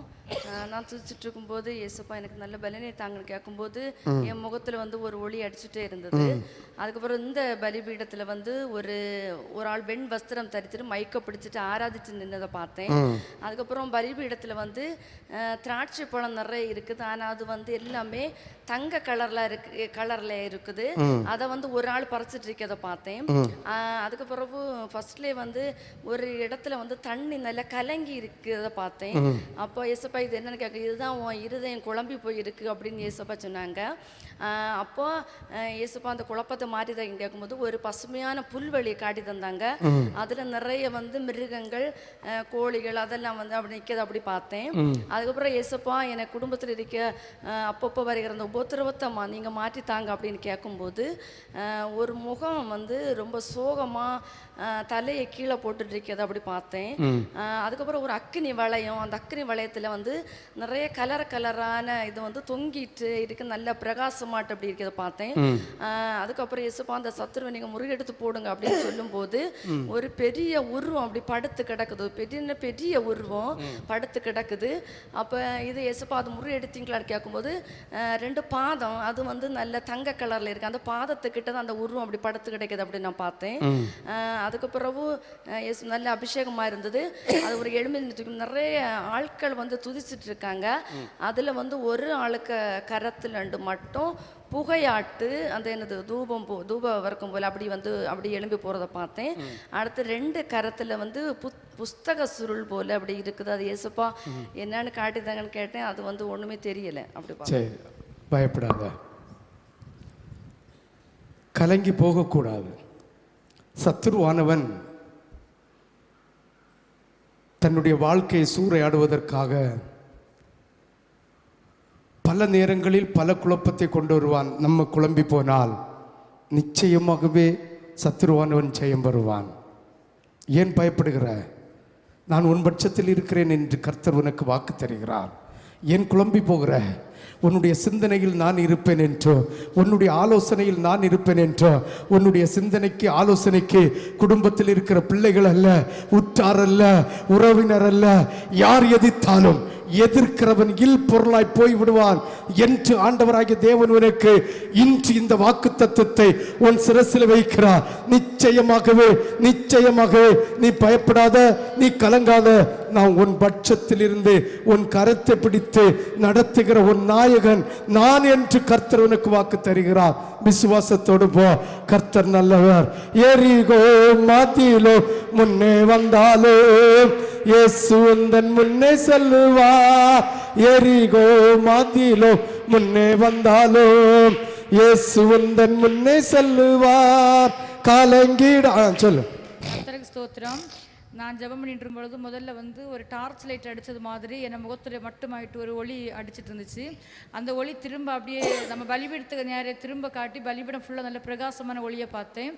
நான் துதிச்சிட்டு இருக்கும்போது ஏசப்பா எனக்கு நல்ல பலனை தாங்கன்னு கேட்கும்போது என் முகத்தில் வந்து ஒரு ஒளி அடிச்சுட்டே இருந்தது. அதுக்கப்புறம் இந்த பலிபீடத்தில் வந்து ஒரு ஆள் வெண் வஸ்திரம் தரித்துட்டு மைக்க பிடிச்சிட்டு ஆராதிச்சு நின்னதை பார்த்தேன். அதுக்கப்புறம் பலிபீடத்தில் வந்து திராட்சை பழம் நிறைய இருக்குது. ஆனால் அது வந்து எல்லாமே தங்க கலரில் இருக்குது. அதை வந்து ஒரு ஆள் பறிச்சிட்டு இருக்கிறத பார்த்தேன். அதுக்கு பிறகு ஃபர்ஸ்ட்லேயே வந்து ஒரு இடத்துல வந்து தண்ணி நல்லா கலங்கி இருக்கிறத பார்த்தேன். அப்போ ஏசப்பா இது என்னன்னு கேட்க, இதுதான் உன் இருதயம் குழம்பி போயிருக்கு அப்படின்னு ஏசப்பா சொன்னாங்க. அப்போ ஏசப்பா அந்த குழப்பத்தை மாற்றி தான் கேட்கும்போது ஒரு பசுமையான புல்வெளியை காட்டி தந்தாங்க. அதில் நிறைய வந்து மிருகங்கள், கோழிகள் அதெல்லாம் வந்து அப்படி நிற்கிறது அப்படி பார்த்தேன். அதுக்கப்புறம் ஏசப்பா எனக்கு குடும்பத்தில் இருக்க அப்பப்போ வருகிற அந்த உபத்திரவத்தை நீங்கள் மாற்றித்தாங்க அப்படின்னு கேட்கும்போது ஒரு முகம் வந்து ரொம்ப சோகமாக தலையை கீழே போட்டுட்டு இருக்கிறது அப்படி பார்த்தேன். அதுக்கப்புறம் ஒரு அக்கினி வளையம், அந்த அக்கினி வளையத்தில் வந்து நிறைய கலரான இது வந்து தொங்கிட்டு இருக்கு, நல்ல பிரகாசமாட்டு அப்படி இருக்கிறத பார்த்தேன். அதுக்கப்புறம் இயேசுப்பா அந்த சத்துருவை நீங்கள் முறியெடுத்து போடுங்க அப்படின்னு சொல்லும்போது ஒரு பெரிய உருவம் அப்படி படுத்து கிடக்குது, பெரிய உருவம் படுத்து கிடக்குது. அப்போ இது இயேசுப்பா அது முறியெடுத்தீங்களான்னு கேட்கும்போது 2 பாதம் அது வந்து நல்ல தங்க கலரில் இருக்குது. அந்த பாதத்துக்கிட்ட தான் அந்த உருவம் அப்படி படுத்து கிடக்குது அப்படின்னு நான் பார்த்தேன். அதுக்கு பிறகு இயேசு நல்ல அபிஷேகமாக இருந்தது. அது ஒரு 7 நிறைய ஆட்கள் வந்து துதிச்சிட்டு இருக்காங்க. அதில் வந்து ஒரு ஆளுக்கு கரத்தில் 2 மட்டும் புகையாட்டு அந்த என்னது தூப வர்க்கம் போல் அப்படி எழும்பி போகிறத பார்த்தேன். அடுத்து 2 கரத்தில் வந்து புஸ்தக சுருள் போல் அப்படி இருக்குது. அது ஏசப்பா என்னன்னு காட்டிதாங்கன்னு கேட்டேன். அது வந்து ஒன்றுமே தெரியலை. அப்படி சரி, பயப்படாத, கலங்கி போகக்கூடாது. சத்துருவானவன் தன்னுடைய வாழ்க்கையை சூறையாடுவதற்காக பல நேரங்களில் பல குழப்பத்தை கொண்டு வருவான். நம்ம குழம்பி போனால் நிச்சயமாகவே சத்துருவானவன் ஜெயம் வருவான். ஏன் பயப்படுகிற? நான் உன் பட்சத்தில் இருக்கிறேன் என்று கர்த்தர் உனக்கு வாக்கு தருகிறார். ஏன் குழம்பி போகிற? உன்னுடைய சிந்தனையில் நான் இருப்பேன் என்றோ, உன்னுடைய ஆலோசனையில் நான் இருப்பேன் என்றோ, உன்னுடைய சிந்தனைக்கு ஆலோசனைக்கு குடும்பத்தில் இருக்கிற பிள்ளைகள் அல்ல, உற்றார் அல்ல, உறவினர் அல்ல, யார் எதிர்த்தாலும் எதிர்க்கிறவன் இல் பொருளாய் போய் விடுவான் என்று ஆண்டவராகிய தேவன் உனக்கு இன்று இந்த வாக்கு தத்துவத்தை உன் சிரசில் வைக்கிறார். நிச்சயமாகவே நிச்சயமாகவே நீ பயப்படாத, நீ கலங்காத. நான் உன் பட்சத்தில் இருந்து உன் கரத்தை பிடித்து நடத்துகிற உன் நாயகன் நான் என்று கர்த்தர் உனக்கு வாக்கு தருகிறார். விசுவாசத்தோடு போ. கர்த்தர் நல்லவர். எரிகோ மதிலோ முன்னே வந்தாலோ இயேசு உந்தன் முன்னே செல்லுவா. எரிகோ மதிலோ முன்னே வந்தாலோ இயேசு உந்தன் முன்னே செல்லுவார். கலங்கிட சொல்லு. கர்த்தருக்கு ஸ்தோத்திரம். நான் ஜெபம் பண்ணிட்டு இருக்கும் பொழுது முதல்ல வந்து ஒரு டார்ச் லைட் அடித்தது மாதிரி என் முகத்தில் மட்டுமாயிட்டு ஒரு ஒளி அடிச்சிட்டு இருந்துச்சு. அந்த ஒளி திரும்ப அப்படியே நம்ம பலிபீடத்துக்கு நேரம் திரும்ப காட்டி பலிபீடம் ஃபுல்லாக நல்ல பிரகாசமான ஒளியை பார்த்தேன்.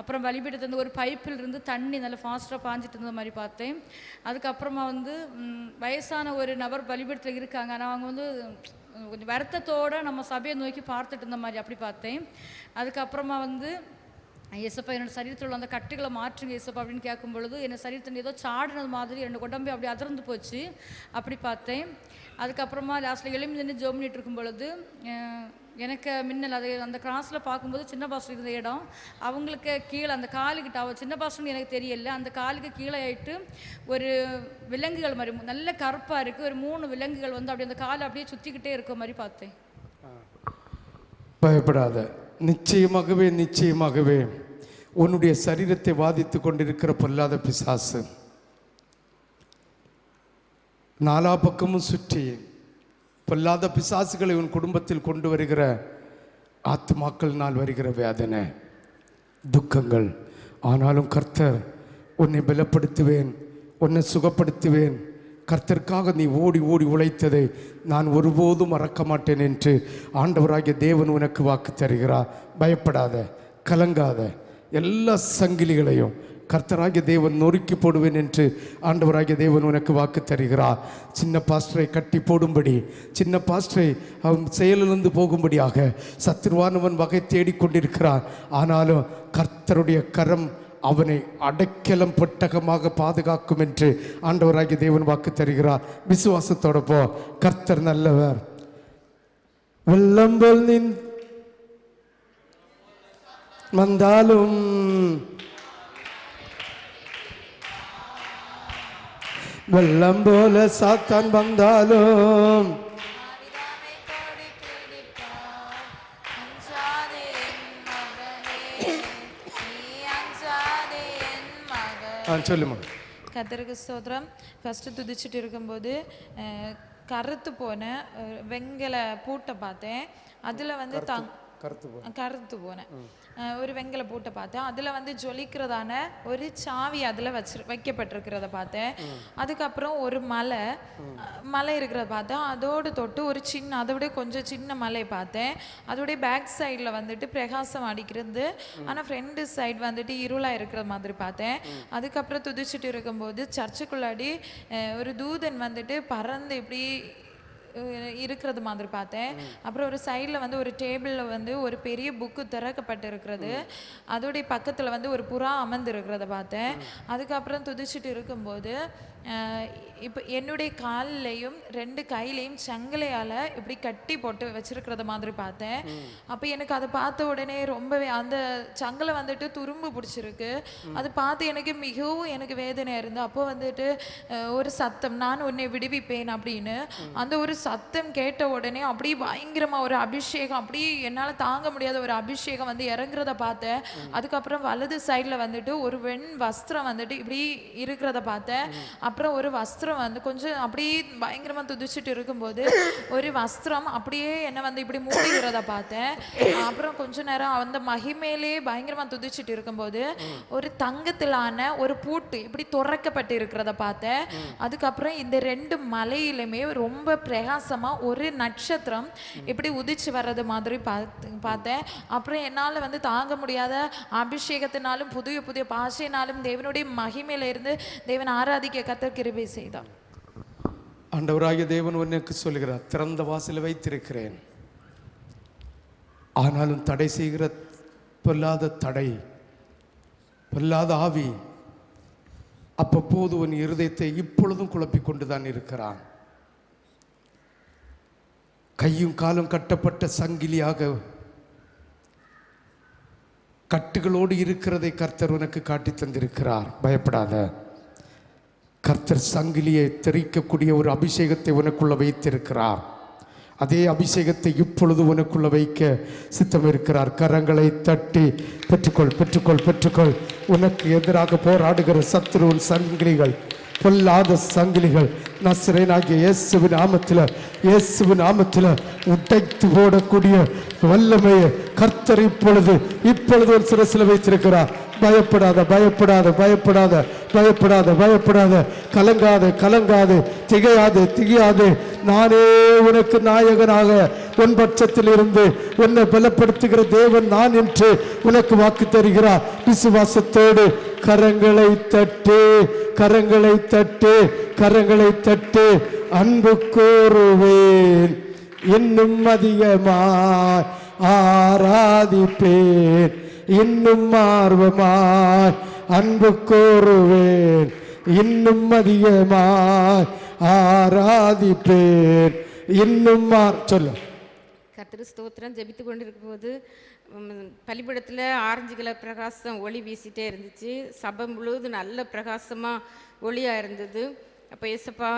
அப்புறம் பலிபீடத்துலேருந்து ஒரு பைப்பில் இருந்து தண்ணி நல்லா ஃபாஸ்ட்டாக பாஞ்சிட்டு இருந்த மாதிரி பார்த்தேன். அதுக்கப்புறமா வந்து வயசான ஒரு நபர் பலிபீடத்தில் இருக்காங்க. ஆனால் அவங்க வந்து கொஞ்சம் வருத்தத்தோடு நம்ம சபையை நோக்கி பார்த்துட்டு இருந்த மாதிரி அப்படி பார்த்தேன். அதுக்கப்புறமா வந்து ஏசப்பா என்னோட சரீரத்தில் உள்ள அந்த கட்டுகளை மாற்றுங்க ஏசப்பா அப்படின்னு கேட்கும் பொழுது என்னோட சரீரத்தில் ஏதோ சாடினது மாதிரி என்னோட உடம்பு அப்படி அதிர்ந்து போச்சு. அப்படி பார்த்தேன். அதுக்கப்புறமா லாஸ்ட்டில் எலும்பி நின்று ஜோம் பண்ணிட்டு இருக்கும் பொழுது எனக்கு மின்னல் அது அந்த கிராஸில் பார்க்கும்போது சின்ன பாஸ்டர் இருந்த இடம் அவங்களுக்கு கீழே அந்த காலுக்கிட்ட அவள் சின்ன பாஸ்டர்னு எனக்கு தெரியல, அந்த காலுக்கு கீழே ஆகிட்டு ஒரு விலங்குகள் மாதிரி நல்ல கருப்பாக இருக்குது. ஒரு 3 விலங்குகள் வந்து அப்படி அந்த காலை அப்படியே சுற்றிக்கிட்டே இருக்க மாதிரி பார்த்தேன். பயப்படாத. நிச்சயமாகவே நிச்சயமாகவே உன்னுடைய சரீரத்தை வாதித்து கொண்டிருக்கிற பொல்லாத பிசாசு நாலா பக்கமும் சுற்றி பொல்லாத பிசாசுகளை உன் குடும்பத்தில் கொண்டு வருகிற ஆத்மாக்கள்னால் வருகிற வேதனை துக்கங்கள். ஆனாலும் கர்த்தர் உன்னை பலப்படுத்துவேன், உன்னை சுகப்படுத்துவேன். கர்த்தருக்காக நீ ஓடி ஓடி உழைத்ததை நான் ஒருபோதும் மறக்க மாட்டேன் என்று ஆண்டவராகிய தேவன் உனக்கு வாக்கு தருகிறார். பயப்படாத, கலங்காத. எல்லா சங்கிலிகளையும் கர்த்தராகிய தேவன் நொறுக்கி போடுவேன் என்று ஆண்டவராகிய தேவன் உனக்கு வாக்கு தருகிறார். சின்ன பாஸ்டரை கட்டி போடும்படி, சின்ன பாஸ்டரை அவன் செயலிலிருந்து போகும்படியாக சத்துருவானவன் வகை தேடிக்கொண்டிருக்கிறான். ஆனாலும் கர்த்தருடைய கரம் அவனை அடைக்கலம் பெட்டகமாக பாதுகாக்கும் என்று ஆண்டவராகிய தேவன் வாக்கு தருகிறார். விசுவாசத்தோட போ. கர்த்தர் நல்லவர். வெள்ளம்போல் நின் வந்தாலும் வெள்ளம் போல சாத்தான் வந்தாலும் சொல்லுமா. கர்த்தருக்கு ஸ்தோத்திரம். ஃபஸ்ட்டு துதிச்சுட்டு இருக்கும்போது கருத்து போன வெங்கல பூட்டை பார்த்தேன். அதில் வந்து கருத்து போனேன் ஒரு வெங்கல பூட்டை பார்த்தேன். அதில் வந்து ஜொலிக்கிறதான ஒரு சாவி அதில் வைக்கப்பட்டிருக்கிறத பார்த்தேன். அதுக்கப்புறம் ஒரு மலை இருக்கிறத பார்த்தேன். அதோடு தொட்டு ஒரு சின்ன அதோட கொஞ்சம் சின்ன மலை பார்த்தேன். அதோடைய பேக் சைடில் வந்துட்டு பிரகாசம் அடிக்கிறது, ஆனால் ஃப்ரெண்டு சைடு வந்துட்டு இருளாக இருக்கிற மாதிரி பார்த்தேன். அதுக்கப்புறம் துதிச்சுட்டு இருக்கும்போது சர்ச்சுக்குள்ளாடி ஒரு தூதன் வந்துட்டு பறந்து இப்படி இருக்கிறது மாதிரி பார்த்தேன். அப்புறம் ஒரு சைடில் வந்து ஒரு டேபிளில் வந்து ஒரு பெரிய புக்கு திறக்கப்பட்டு இருக்கிறது, அதோடைய பக்கத்தில் வந்து ஒரு புறா அமர்ந்து இருக்கிறத பார்த்தேன். அதுக்கப்புறம் துதிச்சுட்டு இருக்கும்போது இப்போ என்னுடைய காலிலையும் 2 கையிலையும் சங்கிலையால் இப்படி கட்டி போட்டு வச்சிருக்கிறத மாதிரி பார்த்தேன். அப்போ எனக்கு அதை பார்த்த உடனே ரொம்பவே அந்த சங்கிலை வந்துட்டு துரும்பு பிடிச்சிருக்கு. அது பார்த்து எனக்கு மிகவும் எனக்கு வேதனையாக இருந்து அப்போ வந்துட்டு ஒரு சத்தம், நான் உன்னை விடுவிப்பேன் அப்படின்னு அந்த ஒரு சத்தம் கேட்ட உடனே அப்படியே பயங்கரமாக ஒரு அபிஷேகம், அப்படியே என்னால் தாங்க முடியாத ஒரு அபிஷேகம் வந்து இறங்குறத பார்த்தேன். அதுக்கப்புறம் வலது சைடில் வந்துட்டு ஒரு வெண் வஸ்திரம் வந்துட்டு இப்படி இருக்கிறத பார்த்தேன். அப்புறம் ஒரு வஸ்திரம் வந்து கொஞ்சம் அப்படியே பயங்கரமாக துதிச்சுட்டு இருக்கும்போது ஒரு வஸ்திரம் அப்படியே என்னை வந்து இப்படி மூடுகிறத பார்த்தேன். அப்புறம் கொஞ்ச நேரம் அந்த மகிமையிலே பயங்கரமாக துதிச்சுட்டு இருக்கும்போது ஒரு தங்கத்திலான ஒரு பூட்டு இப்படி துறக்கப்பட்டு இருக்கிறத பார்த்தேன். அதுக்கப்புறம் இந்த 2 மலையிலுமே ரொம்ப பிரகாசமா ஒரு நட்சத்திரம் இப்படி உதிச்சு வர்றது மாதிரி பார்த்தேன். அப்புறம் என்னால் வந்து தாங்க முடியாத அபிஷேகத்தினாலும் புதிய புதிய பாஷையினாலும் தேவனுடைய மகிமையில இருந்து தேவன் ஆராதிக்க கர்த்தர் கிருபை செய்தார். ஆண்டவராகிய தேவன் உனக்கு சொல்லுகிறார், திறந்த வாசலை வைத்திருக்கிறேன், ஆனாலும் தடை செய்கிற பொல்லாத தடை, பொல்லாத ஆவி அப்பப்போது உன் இருதயத்தை இப்பொழுதும் குழப்பிக் கொண்டுதான் இருக்கிறான். கையும் காலும் கட்டப்பட்ட சங்கிலியாக கட்டுகளோடு இருக்கிறதை கர்த்தர் உனக்கு காட்டி தந்திருக்கிறார். பயப்படாத. கர்த்தர் சங்கிலியை தெரிக்கக்கூடிய ஒரு அபிஷேகத்தை உனக்குள்ள வைத்திருக்கிறார். அதே அபிஷேகத்தை இப்பொழுது உனக்குள்ள வைக்க சித்தம் இருக்கிறார். கரங்களை தட்டி பெற்றுக்கொள், பெற்றுக்கொள், பெற்றுக்கொள். உனக்கு எதிராக போராடுகிற சத்துருவின் சங்கிலிகள், பொல்லாத சங்கிலிகள் நசரேயனாகிய இயேசுவின் நாமத்தில், இயேசுவின் நாமத்தில் உடைத்து போடக்கூடிய வல்லமையை கர்த்தர் இப்பொழுது ஒரு சிரசில் வைத்திருக்கிறார். பயப்படாத, பயப்படாத, பயப்படாத, பயப்படாத, பயப்படாத, கலங்காது, கலங்காது, திகையாது, திகையாது. நானே உனக்கு நாயகனாக உன் பட்சத்தில் இருந்து உன்னை பலப்படுத்துகிற தேவன் நான் என்று உனக்கு வாக்கு தருகிறார். விசுவாசத்தோடு கரங்களை தட்டு, கரங்களை தட்டு, கரங்களை தட்டு. அன்பு கூறுவேன், இன்னும் அதிகமாய் ஆராதிப்பேன், இன்னும் ஆர்வமாய் அன்பு கூறுவேன், இன்னும் அதிகமாய் ஆராதிப்பேன், இன்னும் சொல்லு. கர்த்தர் ஸ்தோத்திரம். ஜெபித்து கொண்டிருக்கும் போது பலிபீடத்தில் ஆரஞ்சு கலர் பிரகாசம் ஒளி வீசிட்டே இருந்துச்சு. சபை முழுவதும் நல்ல பிரகாசமாக ஒளியாக இருந்தது. அப்போ ஏசப்பா,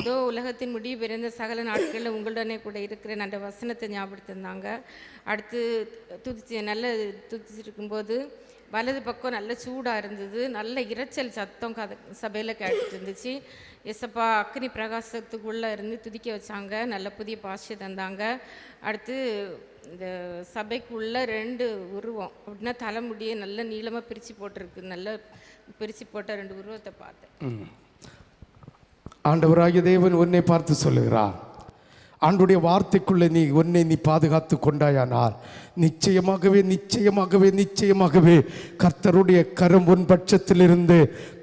இதோ உலகத்தின் முடிவு பிறந்த சகல நாட்களில் உங்களுடனே கூட இருக்கிறேன் அந்த வசனத்தை ஞாபகப்படுத்திருந்தாங்க. அடுத்து துதிச்சிருக்கும்போது வலது பக்கம் நல்ல சூடாக இருந்தது. நல்ல இரைச்சல் சத்தம் சபையில் கேட்டுட்டு இருந்துச்சு. ஏசப்பா அக்னி பிரகாசத்துக்குள்ளே இருந்து துதிக்க வச்சாங்க. நல்ல புதிய பாஷை தந்தாங்க. அடுத்து இந்த சபைக்குள்ள 2 உருவம் அப்படின்னா தலைமுடியை நல்ல நீளமாக பிரித்து போட்டிருக்கு. நல்ல பிரித்து போட்ட 2 உருவத்தை பார்த்தேன். ஆண்டவராகிய தேவன் உன்னை பார்த்து சொல்லுகிறார், ஆண்டுடைய வார்த்தைக்குள்ளே உன்னை நீ பாதுகாத்து கொண்டாயானால் நிச்சயமாகவே நிச்சயமாகவே நிச்சயமாகவே கர்த்தருடைய கரம் உன் பட்சத்திலிருந்து,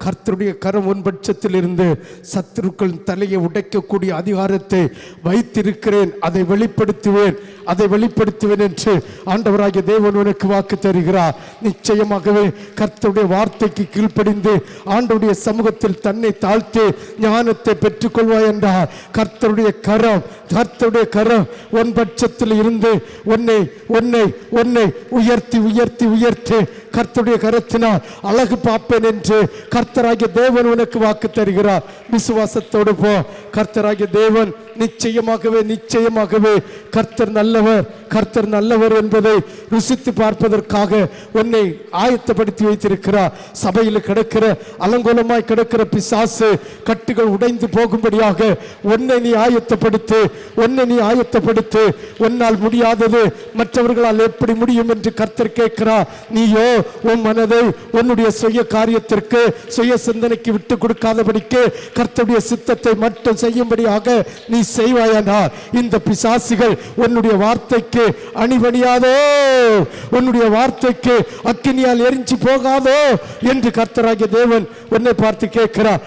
கர்த்தருடைய கரம் உன் பட்சத்திலிருந்து சத்துருக்கள் தலையை உடைக்கக்கூடிய அதிகாரத்தை வைத்திருக்கிறேன், அதை வெளிப்படுத்துவேன், அதை வெளிப்படுத்துவேன் என்று ஆண்டவராகிய தேவன் உனக்கு வாக்கு தருகிறார். நிச்சயமாகவே கர்த்தருடைய வார்த்தைக்கு கீழ்ப்படிந்து ஆண்டவருடைய சமூகத்தில் தன்னை தாழ்த்தி ஞானத்தை பெற்றுக்கொள்வாய் என்றார். கர்த்தருடைய கரம், கர்த்தருடைய கரம் உன் பட்சத்தில் இருந்து உன்னை உன்னை உன்னை உயர்த்தி உயர்த்தி உயர்த்தி கர்த்தருடைய கரத்தினால் அழகு பார்ப்பேன் என்று கர்த்தராகிய தேவன் உனக்கு வாக்கு தருகிறார். விசுவாசத்தோடு போ. கர்த்தராகிய தேவன் நிச்சயமாகவே நிச்சயமாகவே கர்த்தர் நல்லவர், கர்த்தர் நல்லவர் என்பதை ருசித்து பார்ப்பதற்காக உன்னை ஆயத்தப்படுத்தி வைத்திருக்கிறார். சபையில் கிடக்கிற அலங்கோலமாய் கிடக்கிற பிசாசு கட்டுகள் உடைந்து போகும்படியாக உன்னை நீ ஆயத்தப்படுத்து, உன்னை நீ ஆயத்தப்படுத்து. உன்னால் முடியாதது மற்றவர்களால் எப்படி முடியும் என்று கர்த்தர் கேட்கிறார். நீயோ உன் மனதை உன்னுடைய சுய காரியத்திற்கு, சுய சிந்தனைக்கு விட்டு கொடுக்காதபடிக்கு கர்த்தருடைய சித்தத்தை மட்டும் செய்யும்படியாக நீ செய்வாயானால் இந்த பிசாசுகள் உன்னுடைய வார்த்தைக்கு அணிபணியாதோ, உன்னுடைய வார்த்தைக்கு அக்கினியால் எரிஞ்சு போகாதோ என்று கர்த்தராகிய தேவன் உன்னை பார்த்து கேட்கிறார்.